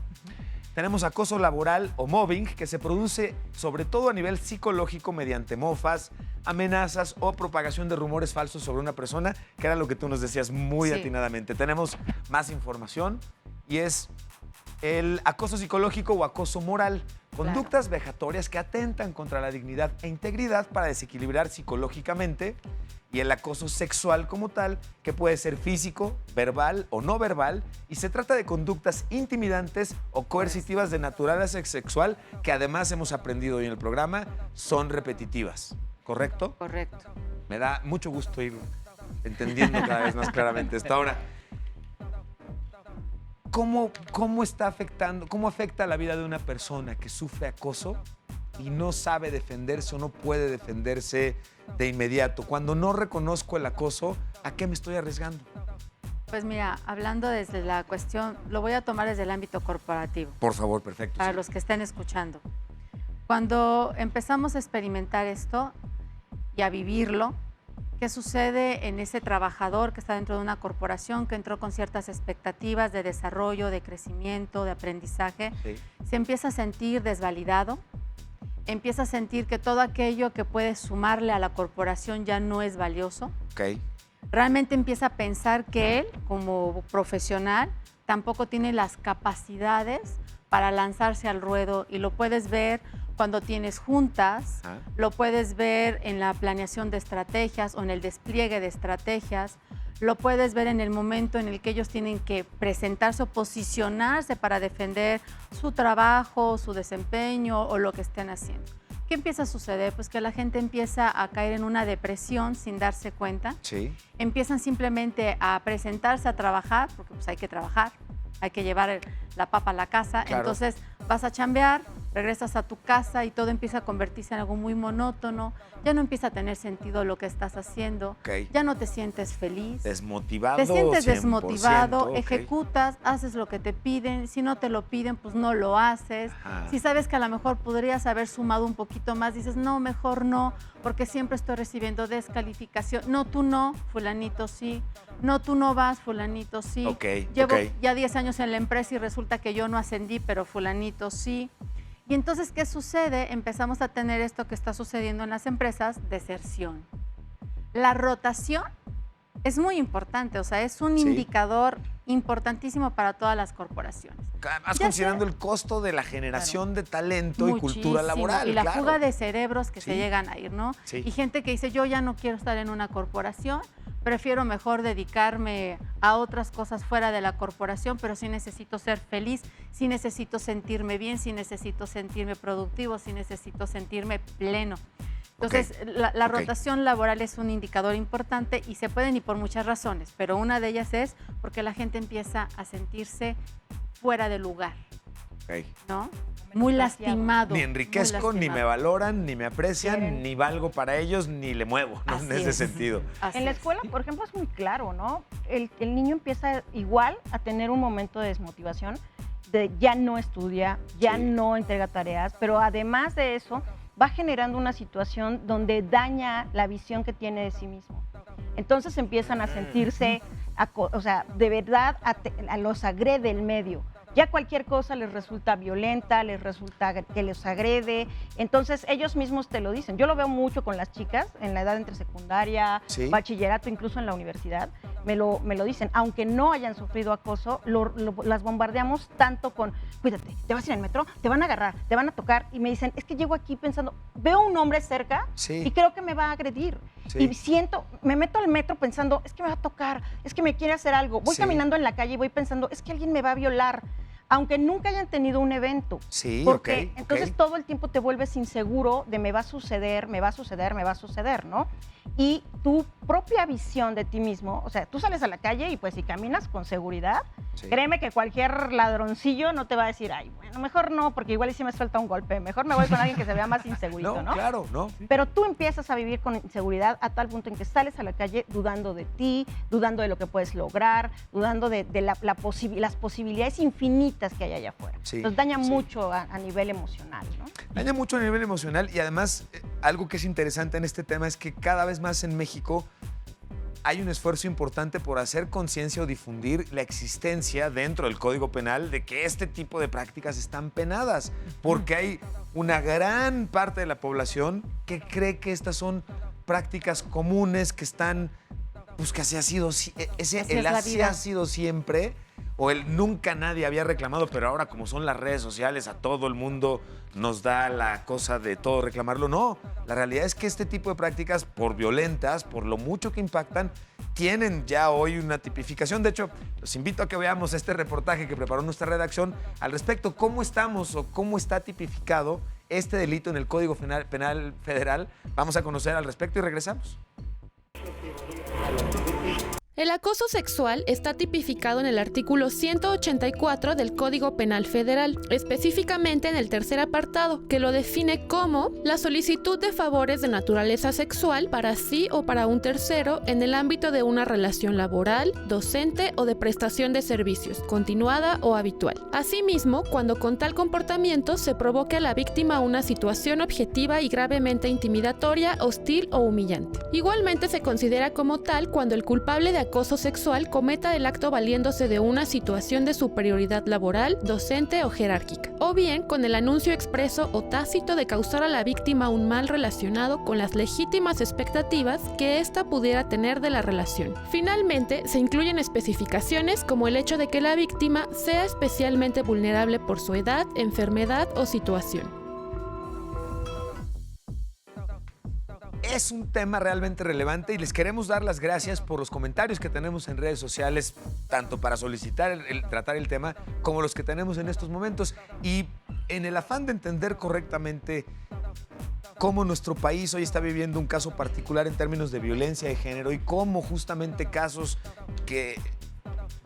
Tenemos acoso laboral o mobbing, que se produce sobre todo a nivel psicológico mediante mofas, amenazas o propagación de rumores falsos sobre una persona, que era lo que tú nos decías muy atinadamente. Tenemos más información y es el acoso psicológico o acoso moral. Conductas vejatorias que atentan contra la dignidad e integridad para desequilibrar psicológicamente, y el acoso sexual como tal, que puede ser físico, verbal o no verbal, y se trata de conductas intimidantes o coercitivas de naturaleza sexual que además hemos aprendido hoy en el programa, son repetitivas. ¿Correcto? Correcto. Me da mucho gusto ir entendiendo cada vez más claramente esto. Ahora, ¿cómo está afectando, cómo afecta la vida de una persona que sufre acoso y no sabe defenderse o no puede defenderse de inmediato? Cuando no reconozco el acoso, ¿a qué me estoy arriesgando? Pues mira, hablando desde la cuestión, lo voy a tomar desde el ámbito corporativo. Por favor, perfecto. Para los que estén escuchando. Cuando empezamos a experimentar esto y a vivirlo, ¿qué sucede en ese trabajador que está dentro de una corporación, que entró con ciertas expectativas de desarrollo, de crecimiento, de aprendizaje? Sí. Se empieza a sentir desvalidado, empieza a sentir que todo aquello que puede sumarle a la corporación ya no es valioso. Okay. Realmente empieza a pensar que él, como profesional, tampoco tiene las capacidades para lanzarse al ruedo, y lo puedes ver cuando tienes juntas, lo puedes ver en la planeación de estrategias o en el despliegue de estrategias, lo puedes ver en el momento en el que ellos tienen que presentarse o posicionarse para defender su trabajo, su desempeño o lo que estén haciendo. ¿Qué empieza a suceder? Pues que la gente empieza a caer en una depresión sin darse cuenta. Sí. Empiezan simplemente a presentarse a trabajar, porque pues hay que trabajar, hay que llevar la papa a la casa. Claro. Entonces vas a chambear, regresas a tu casa y todo empieza a convertirse en algo muy monótono. Ya no empieza a tener sentido lo que estás haciendo. Okay. Ya no te sientes feliz. Desmotivado. Te sientes desmotivado, okay. Ejecutas, haces lo que te piden. Si no te lo piden, pues no lo haces. Ajá. Si sabes que a lo mejor podrías haber sumado un poquito más, dices, no, mejor no, porque siempre estoy recibiendo descalificación. No, tú no, fulanito sí. No, tú no vas, fulanito sí. Okay. Llevo ya 10 años en la empresa y resulta que yo no ascendí, pero fulanito sí. Y entonces, ¿qué sucede? Empezamos a tener esto que está sucediendo en las empresas, deserción. La rotación es muy importante, o sea, es un indicador importantísimo para todas las corporaciones. Además, considerando el costo de la generación de talento y cultura laboral. Y la fuga de cerebros que se llegan a ir, ¿no? Sí. Y gente que dice, yo ya no quiero estar en una corporación, prefiero mejor dedicarme a otras cosas fuera de la corporación, pero sí necesito ser feliz, sí necesito sentirme bien, sí necesito sentirme productivo, sí necesito sentirme pleno. Entonces, la rotación laboral es un indicador importante y se pueden ir por muchas razones, pero una de ellas es porque la gente empieza a sentirse fuera de lugar, ¿no? Muy lastimado. Ni enriquezco, ni me valoran, ni me aprecian, ni valgo para ellos, ni le muevo, ¿no? En ese sentido. En la escuela, por ejemplo, es muy claro, ¿no? El niño empieza igual a tener un momento de desmotivación, de ya no estudia, ya no entrega tareas, pero además de eso, va generando una situación donde daña la visión que tiene de sí mismo. Entonces empiezan a sentirse, o sea, de verdad los agrede el medio. Ya cualquier cosa les resulta violenta, les resulta que les agrede. Entonces ellos mismos te lo dicen. Yo lo veo mucho con las chicas en la edad entre secundaria, bachillerato, incluso en la universidad. Me lo dicen. Aunque no hayan sufrido acoso, las bombardeamos tanto con, cuídate, te vas a ir en el metro, te van a agarrar, te van a tocar. Y me dicen, es que llego aquí pensando, veo un hombre cerca y creo que me va a agredir. Y me meto al metro pensando, es que me va a tocar, es que me quiere hacer algo. Voy caminando en la calle y voy pensando, es que alguien me va a violar. Aunque nunca hayan tenido un evento. Entonces todo el tiempo te vuelves inseguro de me va a suceder, me va a suceder, me va a suceder, ¿no? y tu propia visión de ti mismo, o sea, tú sales a la calle y pues si caminas con seguridad, créeme que cualquier ladroncillo no te va a decir, ay, bueno, mejor no, porque igual y si me suelta un golpe, mejor me voy con alguien que se vea más insegurito, ¿no? Claro, ¿no? Pero tú empiezas a vivir con inseguridad a tal punto en que sales a la calle dudando de ti, dudando de lo que puedes lograr, dudando de las posibilidades infinitas que hay allá afuera. Sí, Entonces daña mucho a nivel emocional, ¿no? Daña mucho a nivel emocional y además algo que es interesante en este tema es que cada vez más en México hay un esfuerzo importante por hacer conciencia o difundir la existencia dentro del Código Penal de que este tipo de prácticas están penadas, porque hay una gran parte de la población que cree que estas son prácticas comunes, que están, pues que así ha sido, así ha sido siempre, o el nunca nadie había reclamado, pero ahora como son las redes sociales, a todo el mundo nos da la cosa de todo reclamarlo. No, la realidad es que este tipo de prácticas, por violentas, por lo mucho que impactan, tienen ya hoy una tipificación. De hecho, los invito a que veamos este reportaje que preparó nuestra redacción al respecto. ¿Cómo estamos o cómo está tipificado este delito en el Código Penal Federal? Vamos a conocer al respecto y regresamos. El acoso sexual está tipificado en el artículo 184 del Código Penal Federal, específicamente en el tercer apartado, que lo define como la solicitud de favores de naturaleza sexual para sí o para un tercero en el ámbito de una relación laboral, docente o de prestación de servicios, continuada o habitual. Asimismo, cuando con tal comportamiento se provoque a la víctima una situación objetiva y gravemente intimidatoria, hostil o humillante. Igualmente se considera como tal cuando el culpable de acoso sexual cometa el acto valiéndose de una situación de superioridad laboral, docente o jerárquica, o bien con el anuncio expreso o tácito de causar a la víctima un mal relacionado con las legítimas expectativas que ésta pudiera tener de la relación. Finalmente, se incluyen especificaciones como el hecho de que la víctima sea especialmente vulnerable por su edad, enfermedad o situación. Es un tema realmente relevante y les queremos dar las gracias por los comentarios que tenemos en redes sociales, tanto para solicitar tratar el tema como los que tenemos en estos momentos. Y en el afán de entender correctamente cómo nuestro país hoy está viviendo un caso particular en términos de violencia de género y cómo justamente casos que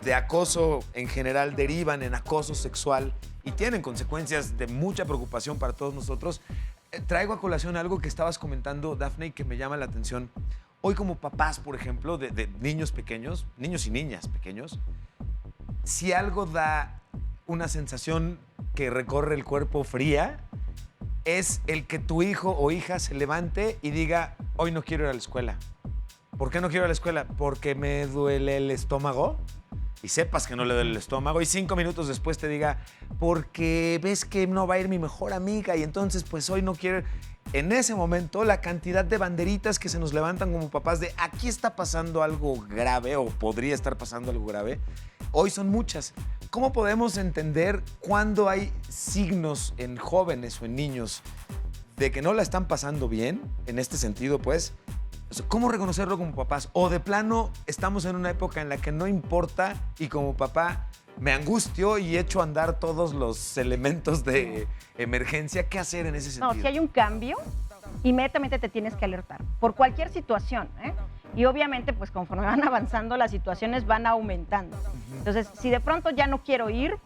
de acoso en general derivan en acoso sexual y tienen consecuencias de mucha preocupación para todos nosotros, traigo a colación algo que estabas comentando, Dafne, y que me llama la atención. Hoy como papás, por ejemplo, de niños pequeños, niños y niñas pequeños, si algo da una sensación que recorre el cuerpo fría, es el que tu hijo o hija se levante y diga, hoy no quiero ir a la escuela. ¿Por qué no quiero ir a la escuela? Porque me duele el estómago. Y sepas que no le duele el estómago y 5 minutos después te diga, porque ves que no va a ir mi mejor amiga y entonces pues hoy no quiero. En ese momento la cantidad de banderitas que se nos levantan como papás de aquí está pasando algo grave o podría estar pasando algo grave, hoy son muchas. ¿Cómo podemos entender cuándo hay signos en jóvenes o en niños de que no la están pasando bien, en este sentido pues? ¿Cómo reconocerlo como papás? O de plano estamos en una época en la que no importa y como papá me angustio y echo a andar todos los elementos de emergencia. ¿Qué hacer en ese sentido? No, si hay un cambio, inmediatamente te tienes que alertar por cualquier situación, ¿eh? Y obviamente, pues conforme van avanzando, las situaciones van aumentando. Entonces, si de pronto ya no quiero ir,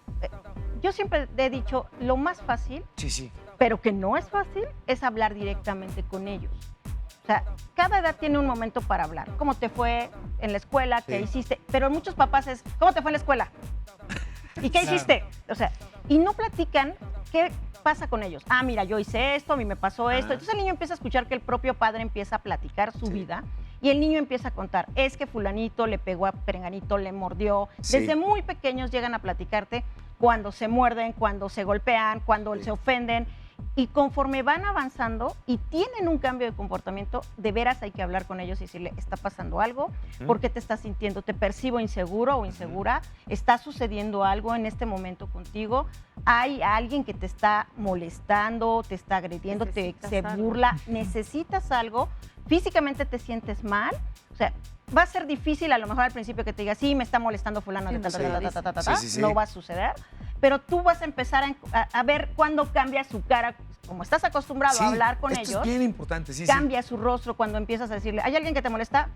yo siempre he dicho, lo más fácil, pero que no es fácil, es hablar directamente con ellos. O sea, cada edad tiene un momento para hablar. ¿Cómo te fue en la escuela? ¿Qué hiciste? Pero muchos papás es, ¿cómo te fue en la escuela? ¿Y qué hiciste? O sea, y no platican qué pasa con ellos. Ah, mira, yo hice esto, a mí me pasó esto. Entonces el niño empieza a escuchar que el propio padre empieza a platicar su vida y el niño empieza a contar, es que fulanito le pegó a perenganito, le mordió. Desde muy pequeños llegan a platicarte cuando se muerden, cuando se golpean, cuando se ofenden. Y conforme van avanzando y tienen un cambio de comportamiento, de veras hay que hablar con ellos y decirle, está pasando algo, ¿por qué te estás sintiendo? ¿Te percibo inseguro o insegura? ¿Está sucediendo algo en este momento contigo? ¿Hay alguien que te está molestando, te está agrediendo, se burla? ¿Necesitas algo? ¿Físicamente te sientes mal? O sea, va a ser difícil a lo mejor al principio que te diga, sí, me está molestando fulano de tal, no va a suceder. Pero tú vas a empezar a ver cuándo cambia su cara como estás acostumbrado Sí, a hablar con esto ellos, es bien importante, sí, cambia su rostro cuando empiezas a decirle, ¿hay alguien que te molesta?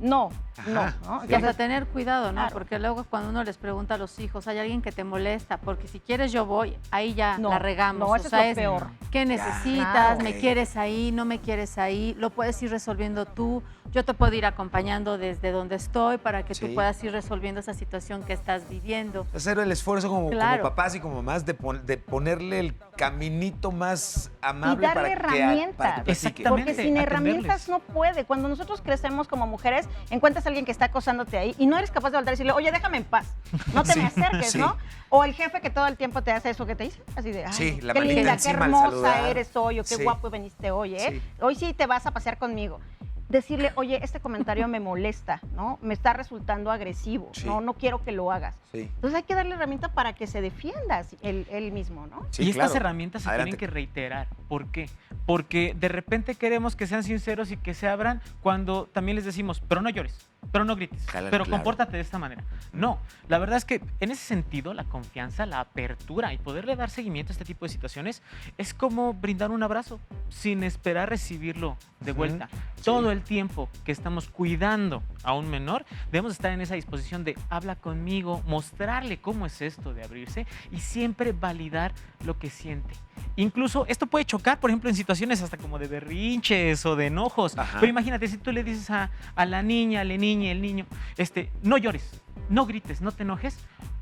No, Ajá, ¿no? Y hasta tener cuidado, ¿no? Claro. Porque luego cuando uno les pregunta a los hijos, ¿hay alguien que te molesta? Porque si quieres yo voy, ahí ya No, la regamos. no, eso es lo peor. ¿Qué necesitas? Claro. ¿Me quieres ahí? ¿No me quieres ahí? Lo puedes ir resolviendo tú. Yo te puedo ir acompañando desde donde estoy para que tú Sí. puedas ir resolviendo esa situación que estás viviendo. Hacer el esfuerzo como Claro. papás y como mamás de ponerle el caminito más Y amable darle para que herramientas. platique. Porque sin atenderles. herramientas no puede. Cuando nosotros crecemos como mujeres, encuentras a alguien que está acosándote ahí y no eres capaz de volver y decirle, oye, déjame en paz. No te Sí, me acerques, sí. ¿no? O el jefe que todo el tiempo te hace eso que te dice, así de, ay, Sí, la qué manita linda, qué encima al hermosa saludar. eres hoy, o qué Sí. guapo viniste hoy, ¿eh? Sí. Hoy sí te vas a pasear conmigo. Decirle, oye, este comentario me molesta, ¿no? Me está resultando agresivo, Sí. no quiero que lo hagas. Sí. Entonces hay que darle herramienta para que se defienda él mismo, ¿no? Sí, y estas claro. herramientas se Adelante. tienen que reiterar. ¿Por qué? Porque de repente queremos que sean sinceros y que se abran cuando también les decimos, pero no llores, pero no grites, Claro, pero claro. compórtate de esta manera. No, la verdad es que en ese sentido la confianza, la apertura y poderle dar seguimiento a este tipo de situaciones es como brindar un abrazo sin esperar recibirlo de Ujú. vuelta. Sí. Todo el tiempo que estamos cuidando a un menor, debemos estar en esa disposición de habla conmigo, mostrarle cómo es esto de abrirse y siempre validar lo que siente. Incluso esto puede chocar, por ejemplo, en situaciones hasta como de berrinches o de enojos. Ajá. Pero imagínate, si tú le dices a la niña, el niño, no llores, no grites, no te enojes,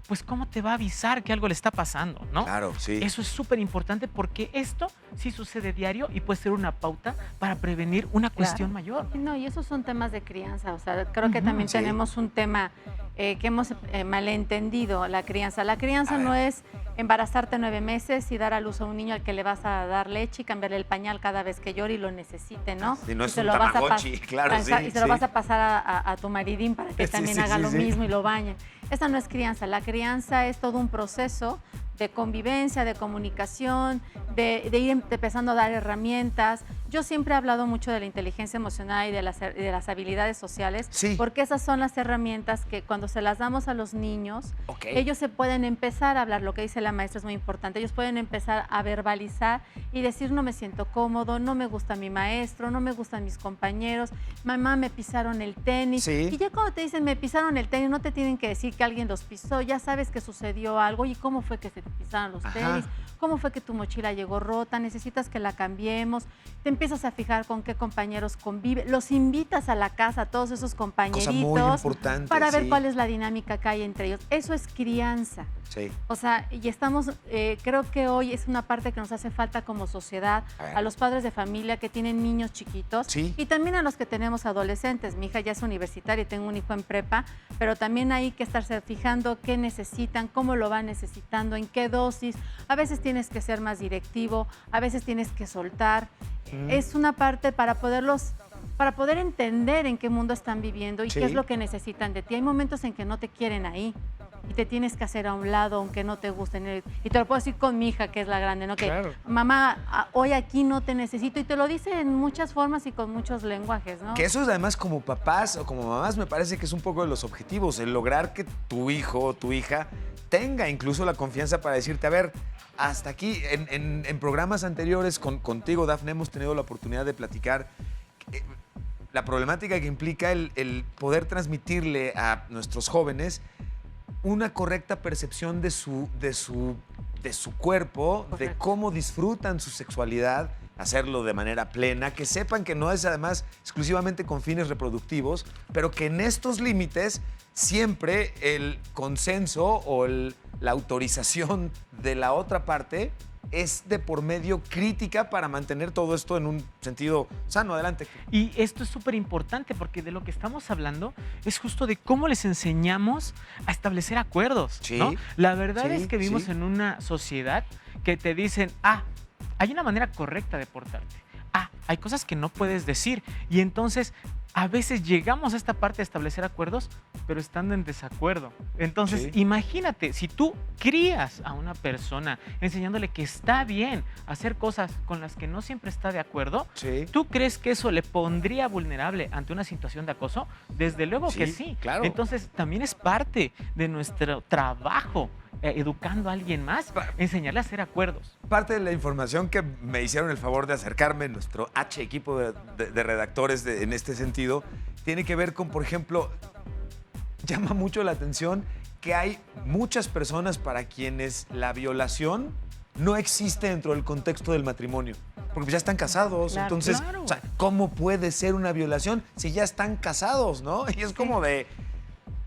pues cómo te va a avisar que algo le está pasando, ¿no? Claro, sí. Eso es súper importante porque esto sí sucede diario y puede ser una pauta para prevenir una cuestión mayor. No, y esos son temas de crianza, o sea, creo que Ujú, también sí. tenemos un tema que hemos malentendido, la crianza. La A crianza ver. no es embarazarte 9 meses y dar a luz a un niño al que le vas a dar leche y cambiarle el pañal cada vez que llore y lo necesite, ¿no? Sí, no Y es se un lo vas a Tamagotchi, claro, sí, Y se lo sí. vas a pasar a tu maridín para que Sí, también sí, haga sí, lo sí. mismo y lo bañe. Esa no es crianza. La crianza es todo un proceso de convivencia, de comunicación, de ir empezando a dar herramientas. Yo siempre he hablado mucho de la inteligencia emocional y de las habilidades sociales, Sí. porque esas son las herramientas que cuando se las damos a los niños, Ok. ellos se pueden empezar a hablar. Lo que dice la maestra es muy importante. Ellos pueden empezar a verbalizar y decir, no me siento cómodo, no me gusta mi maestro, no me gustan mis compañeros, mamá, me pisaron el tenis. Sí. Y ya cuando te dicen, me pisaron el tenis, no te tienen que decir que alguien los pisó, ya sabes que sucedió algo. ¿Y cómo fue que se te pisaron los Ajá. tenis? ¿Cómo fue que tu mochila llegó rota? ¿Necesitas que la cambiemos? Te empiezas a fijar con qué compañeros convive. Los invitas a la casa, a todos esos compañeritos, muy importante, para ver sí. cuál es la dinámica que hay entre ellos. Eso es crianza. Sí. O sea, y estamos, creo que hoy es una parte que nos hace falta como sociedad, A ver. a los padres de familia que tienen niños chiquitos Sí. y también a los que tenemos adolescentes. Mi hija ya es universitaria y tengo un hijo en prepa, pero también hay que estarse fijando qué necesitan, cómo lo van necesitando, en qué dosis. A veces tienes que ser más directivo, a veces tienes que soltar. Es una parte para poder entender en qué mundo están viviendo y Sí. qué es lo que necesitan de ti. Hay momentos en que no te quieren ahí y te tienes que hacer a un lado aunque no te gusten. Y te lo puedo decir con mi hija, que es la grande, ¿no? Que Claro. mamá, hoy aquí no te necesito, y te lo dice en muchas formas y con muchos lenguajes, ¿no? Que eso es además como papás o como mamás me parece que es un poco de los objetivos, el lograr que tu hijo o tu hija tenga incluso la confianza para decirte, a ver, hasta aquí, en programas anteriores contigo, Dafne, hemos tenido la oportunidad de platicar la problemática que implica el poder transmitirle a nuestros jóvenes una correcta percepción de su cuerpo, de cómo disfrutan su sexualidad, hacerlo de manera plena, que sepan que no es además exclusivamente con fines reproductivos, pero que en estos límites siempre el consenso o la autorización de la otra parte es de por medio crítica para mantener todo esto en un sentido sano. Adelante. Y esto es súper importante porque de lo que estamos hablando es justo de cómo les enseñamos a establecer acuerdos, Sí, ¿no? La verdad sí, es que vivimos sí. en una sociedad que te dicen, hay una manera correcta de portarte. Hay cosas que no puedes decir. Y entonces a veces llegamos a esta parte de establecer acuerdos, pero estando en desacuerdo. Entonces, Sí. imagínate, si tú crías a una persona enseñándole que está bien hacer cosas con las que no siempre está de acuerdo, Sí. ¿tú crees que eso le pondría vulnerable ante una situación de acoso? Desde luego que Sí, sí. claro. Entonces, también es parte de nuestro trabajo educando a alguien más, enseñarle a hacer acuerdos. Parte de la información que me hicieron el favor de acercarme, nuestro equipo de redactores en este sentido, tiene que ver con, por ejemplo, llama mucho la atención que hay muchas personas para quienes la violación no existe dentro del contexto del matrimonio, porque ya están casados. Claro, Entonces, claro. o sea, ¿cómo puede ser una violación si ya están casados, no? Y es como de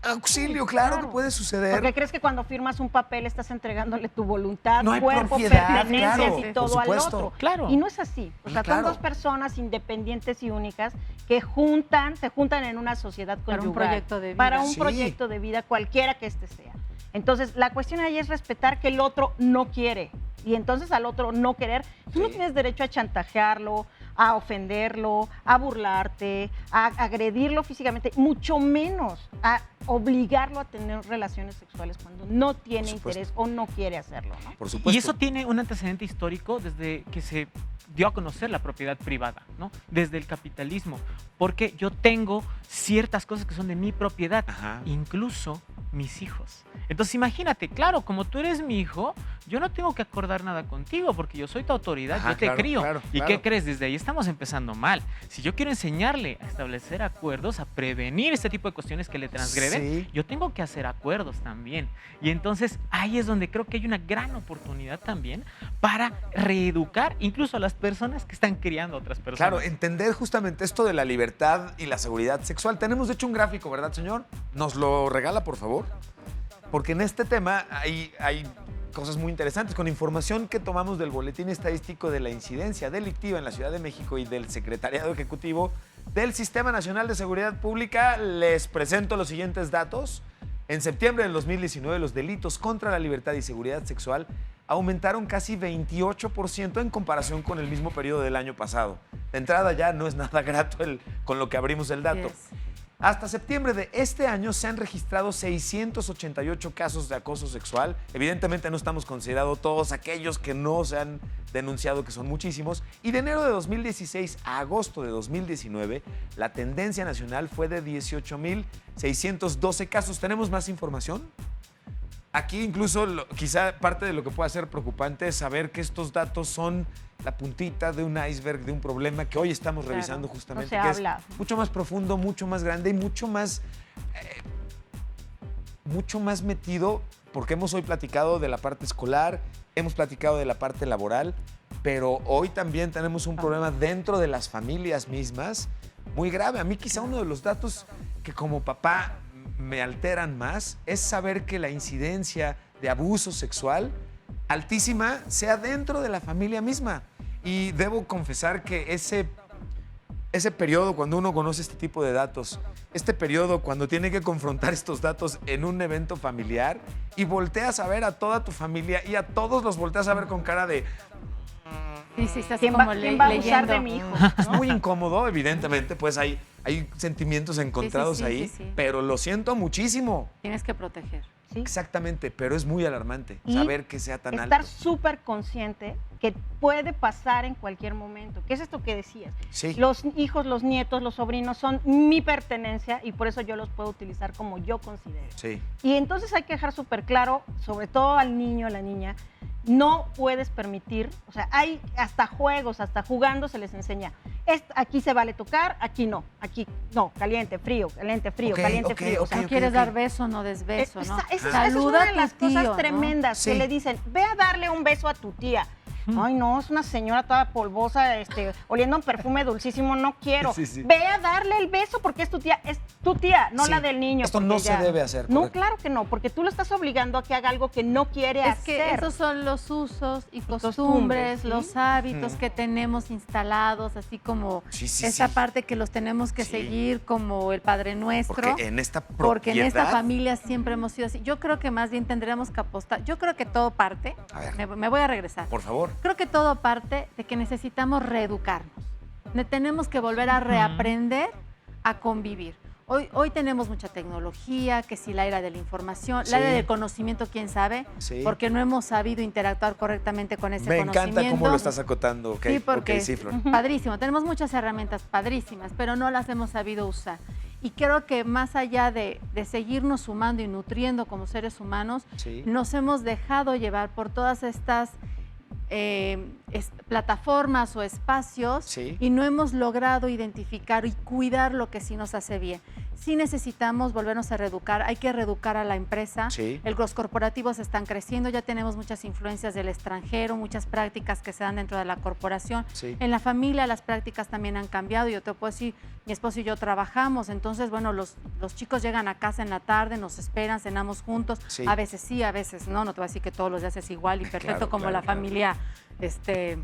auxilio, claro que puede suceder. Porque crees que cuando firmas un papel estás entregándole tu voluntad, No hay cuerpo, propiedad, pertenencias claro, y por todo al supuesto. otro. Claro. Y no es así. O sea, Claro. son dos personas independientes y únicas que se juntan en una sociedad Para un conyugal. proyecto de vida. Para un Sí. proyecto de vida, cualquiera que este sea. Entonces, la cuestión ahí es respetar que el otro no quiere. Y entonces al otro no querer, tú no Sí. tienes derecho a chantajearlo, a ofenderlo, a burlarte, a agredirlo físicamente, mucho menos a obligarlo a tener relaciones sexuales cuando no tiene Por supuesto. interés o no quiere hacerlo, ¿no? Por supuesto. Y eso tiene un antecedente histórico desde que se dio a conocer la propiedad privada, ¿no? Desde el capitalismo, porque yo tengo ciertas cosas que son de mi propiedad, Ajá. incluso mis hijos. Entonces imagínate, claro, como tú eres mi hijo, yo no tengo que acordar nada contigo porque yo soy tu autoridad, Ajá, yo te claro, crío. claro, ¿Y claro. qué crees? Desde ahí estamos empezando mal. Si yo quiero enseñarle a establecer acuerdos, a prevenir este tipo de cuestiones que le transgreden, Sí. yo tengo que hacer acuerdos también. Y entonces ahí es donde creo que hay una gran oportunidad también para reeducar incluso a las personas que están criando a otras personas. Claro, entender justamente esto de la libertad y la seguridad sexual. Tenemos de hecho un gráfico, ¿verdad, señor? ¿Nos lo regala, por favor? Porque en este tema hay cosas muy interesantes. Con información que tomamos del Boletín Estadístico de la Incidencia Delictiva en la Ciudad de México y del Secretariado Ejecutivo del Sistema Nacional de Seguridad Pública, les presento los siguientes datos. En septiembre del 2019, los delitos contra la libertad y seguridad sexual aumentaron casi 28% en comparación con el mismo periodo del año pasado. De entrada ya no es nada grato con lo que abrimos el dato. Yes. Hasta septiembre de este año se han registrado 688 casos de acoso sexual. Evidentemente no estamos considerando todos aquellos que no se han denunciado, que son muchísimos. Y de enero de 2016 a agosto de 2019, la tendencia nacional fue de 18,612 casos. ¿Tenemos más información? Aquí incluso quizá parte de lo que pueda ser preocupante es saber que estos datos son la puntita de un iceberg, de un problema que hoy estamos Claro, revisando justamente, no se que habla. es mucho más profundo, mucho más grande y mucho más metido, porque hemos hoy platicado de la parte escolar, hemos platicado de la parte laboral, pero hoy también tenemos un problema dentro de las familias mismas muy grave. A mí quizá uno de los datos que como papá me alteran más es saber que la incidencia de abuso sexual altísima sea dentro de la familia misma. Y debo confesar que ese periodo cuando uno conoce este tipo de datos, este periodo cuando tiene que confrontar estos datos en un evento familiar y volteas a ver a toda tu familia y a todos los volteas a ver con cara de... Sí, estás ¿Quién como va a abusar leyendo. de mi hijo? Es muy incómodo, evidentemente, pues hay sentimientos encontrados sí, ahí, sí. pero lo siento muchísimo. Tienes que proteger. ¿Sí? Exactamente, pero es muy alarmante Y saber que sea tan estar alto. súper consciente que puede pasar en cualquier momento. ¿Qué es esto que decías? Sí. Los hijos, los nietos, los sobrinos son mi pertenencia y por eso yo los puedo utilizar como yo considero. Sí. Y entonces hay que dejar súper claro, sobre todo al niño, a la niña, no puedes permitir, o sea, hay hasta juegos, hasta jugando se les enseña. Aquí se vale tocar, aquí no, caliente, frío, Ok, caliente, ok, frío. O sea, No quieres dar beso, no des beso, ¿no? esa es Saluda una de a las tu tío, cosas ¿no? tremendas Sí. que le dicen, ve a darle un beso a tu tía. Ay, no, es una señora toda polvosa, oliendo un perfume dulcísimo, no quiero. Sí, sí. Ve a darle el beso porque es tu tía, no Sí. la del niño. Esto porque no se debe hacer, No, correcto. claro que no, porque tú lo estás obligando a que haga algo que no quiere Es hacer. que esos son los usos y costumbres, costumbres, ¿sí? los hábitos Mm. que tenemos instalados, así como Sí, sí, esta sí. parte que los tenemos que Sí. seguir como el Padre Nuestro. Porque en esta Porque en esta propiedad- familia siempre hemos sido así. Yo creo que más bien tendríamos que apostar. Yo creo que todo parte. A ver. Me voy a regresar. Por favor. Creo que todo parte de que necesitamos reeducarnos. Tenemos que volver a reaprender a convivir. Hoy tenemos mucha tecnología, que si la era de la información, Sí. la era del conocimiento, quién sabe, Sí. porque no hemos sabido interactuar correctamente con ese Me conocimiento. encanta cómo lo estás acotando. Ok, Sí, porque ok, sí, Flor. padrísimo. Tenemos muchas herramientas padrísimas, pero no las hemos sabido usar. Y creo que más allá de seguirnos sumando y nutriendo como seres humanos, Sí. nos hemos dejado llevar por todas estas plataformas o espacios Sí. y no hemos logrado identificar y cuidar lo que sí nos hace bien. Sí necesitamos volvernos a reeducar, hay que reeducar a la empresa. Sí. Los corporativos están creciendo, ya tenemos muchas influencias del extranjero, muchas prácticas que se dan dentro de la corporación. Sí. En la familia las prácticas también han cambiado. Yo te puedo decir, mi esposo y yo trabajamos, entonces, bueno, los chicos llegan a casa en la tarde, nos esperan, cenamos juntos. Sí. A veces sí, a veces no te voy a decir que todos los días es igual y perfecto Claro, como claro, la claro. familia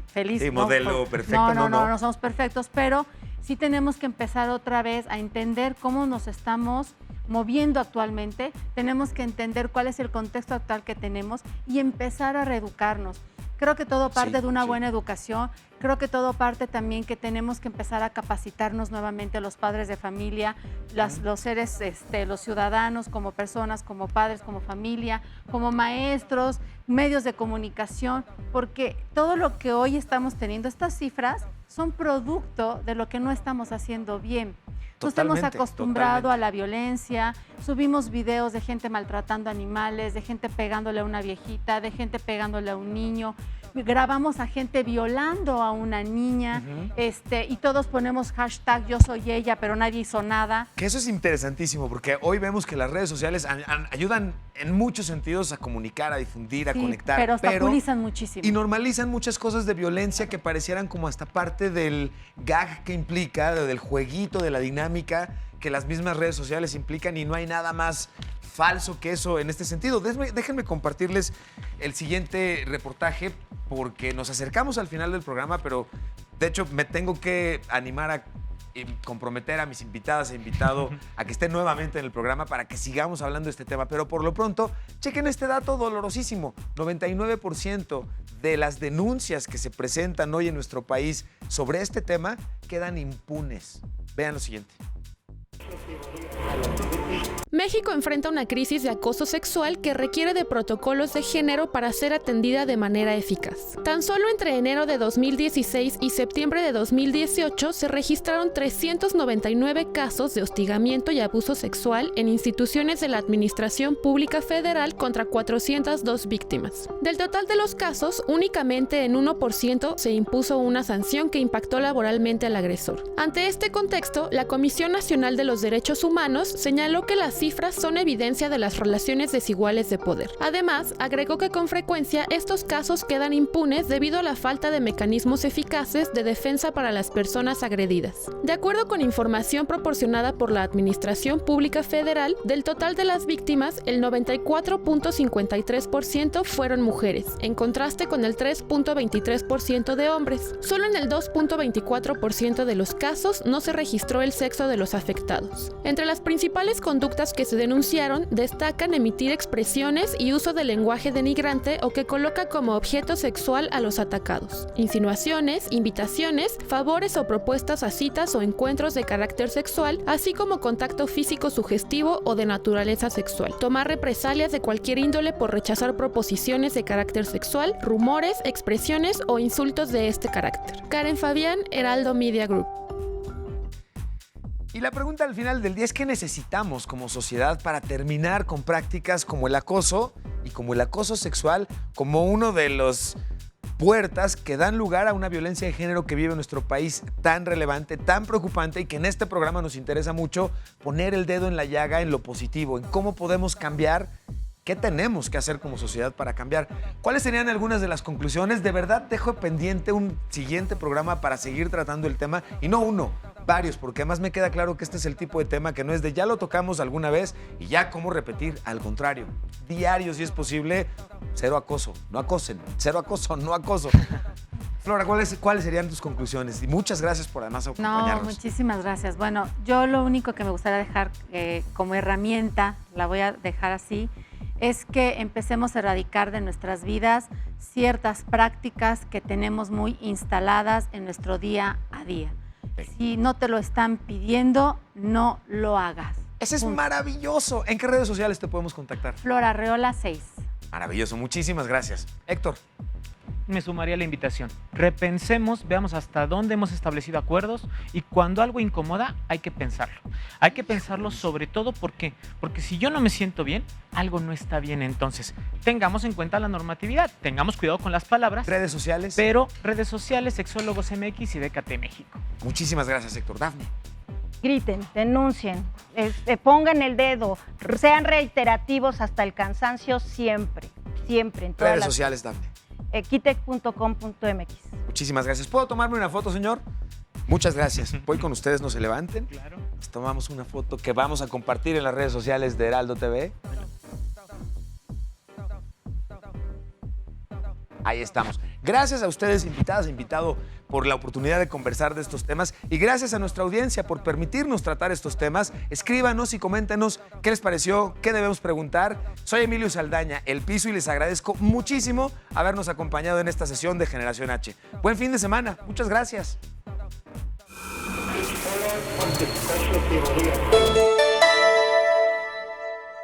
feliz. Sí, ¿no? modelo perfecto, No somos perfectos, pero sí tenemos que empezar otra vez a entender cómo nos estamos moviendo actualmente, tenemos que entender cuál es el contexto actual que tenemos y empezar a reeducarnos. Creo que todo parte de una buena educación, creo que todo parte también que tenemos que empezar a capacitarnos nuevamente los padres de familia, los seres, los ciudadanos como personas, como padres, como familia, como maestros, medios de comunicación, porque todo lo que hoy estamos teniendo, estas cifras, son producto de lo que no estamos haciendo bien. Nos hemos acostumbrado a la violencia, subimos videos de gente maltratando animales, de gente pegándole a una viejita, de gente pegándole a un niño, grabamos a gente violando a una niña, y todos ponemos hashtag yo soy ella, pero nadie hizo nada. Que eso es interesantísimo, porque hoy vemos que las redes sociales ayudan en muchos sentidos a comunicar, a difundir, a conectar. Pero obstaculizan muchísimo. Y normalizan muchas cosas de violencia que parecieran como hasta parte del gag que implica, del jueguito, de la dinámica que las mismas redes sociales implican, y no hay nada más falso que eso en este sentido. Déjenme compartirles el siguiente reportaje, porque nos acercamos al final del programa, pero de hecho me tengo que animar a comprometer a mis invitadas e invitado a que estén nuevamente en el programa para que sigamos hablando de este tema. Pero por lo pronto, chequen este dato dolorosísimo. 99% de las denuncias que se presentan hoy en nuestro país sobre este tema quedan impunes. Vean lo siguiente. México enfrenta una crisis de acoso sexual que requiere de protocolos de género para ser atendida de manera eficaz. Tan solo entre enero de 2016 y septiembre de 2018 se registraron 399 casos de hostigamiento y abuso sexual en instituciones de la Administración Pública Federal contra 402 víctimas. Del total de los casos, únicamente en 1% se impuso una sanción que impactó laboralmente al agresor. Ante este contexto, la Comisión Nacional de los Derechos Humanos señaló que las cifras son evidencia de las relaciones desiguales de poder. Además, agregó que con frecuencia estos casos quedan impunes debido a la falta de mecanismos eficaces de defensa para las personas agredidas. De acuerdo con información proporcionada por la Administración Pública Federal, del total de las víctimas, el 94.53% fueron mujeres, en contraste con el 3.23% de hombres. Solo en el 2.24% de los casos no se registró el sexo de los afectados. Entre las principales conductas que se denunciaron destacan emitir expresiones y uso de lenguaje denigrante o que coloca como objeto sexual a los atacados, insinuaciones, invitaciones, favores o propuestas a citas o encuentros de carácter sexual, así como contacto físico sugestivo o de naturaleza sexual, tomar represalias de cualquier índole por rechazar proposiciones de carácter sexual, rumores, expresiones o insultos de este carácter. Karen Fabián, Heraldo Media Group. Y la pregunta al final del día es: ¿qué necesitamos como sociedad para terminar con prácticas como el acoso y como el acoso sexual como uno de los puertas que dan lugar a una violencia de género que vive nuestro país tan relevante, tan preocupante, y que en este programa nos interesa mucho poner el dedo en la llaga en lo positivo, en cómo podemos cambiar? ¿Qué tenemos que hacer como sociedad para cambiar? ¿Cuáles serían algunas de las conclusiones? De verdad dejo pendiente un siguiente programa para seguir tratando el tema, y no uno, varios, porque además me queda claro que este es el tipo de tema que no es de ya lo tocamos alguna vez y ya cómo repetir. Al contrario, diario si es posible, cero acoso, no acosen, cero acoso, no acoso. Flora, ¿cuáles serían tus conclusiones? Y muchas gracias por además acompañarnos. No, muchísimas gracias. Bueno, yo lo único que me gustaría dejar como herramienta, la voy a dejar así, es que empecemos a erradicar de nuestras vidas ciertas prácticas que tenemos muy instaladas en nuestro día a día. Si no te lo están pidiendo, no lo hagas. Ese es maravilloso. ¿En qué redes sociales te podemos contactar? Flor Arreola 6. Maravilloso, muchísimas gracias. Héctor. Me sumaría a la invitación. Repensemos, veamos hasta dónde hemos establecido acuerdos y cuando algo incomoda hay que pensarlo. Hay que pensarlo sobre todo porque si yo no me siento bien, algo no está bien. Entonces, tengamos en cuenta la normatividad, tengamos cuidado con las palabras. Redes sociales. Pero redes sociales, Sexólogos MX y DKT México. Muchísimas gracias, Héctor. Dafne. Griten, denuncien, pongan el dedo, sean reiterativos hasta el cansancio siempre, siempre. En todas Redes las sociales, Dafne. Equitec.com.mx. Muchísimas gracias. ¿Puedo tomarme una foto, señor? Muchas gracias. Voy con ustedes, no se levanten. Claro. Nos tomamos una foto que vamos a compartir en las redes sociales de Heraldo TV. Ahí estamos. Gracias a ustedes, invitadas e invitado, por la oportunidad de conversar de estos temas y gracias a nuestra audiencia por permitirnos tratar estos temas. Escríbanos y coméntenos qué les pareció, qué debemos preguntar. Soy Emilio Saldaña, El Piso, y les agradezco muchísimo habernos acompañado en esta sesión de Generación H. Buen fin de semana. Muchas gracias.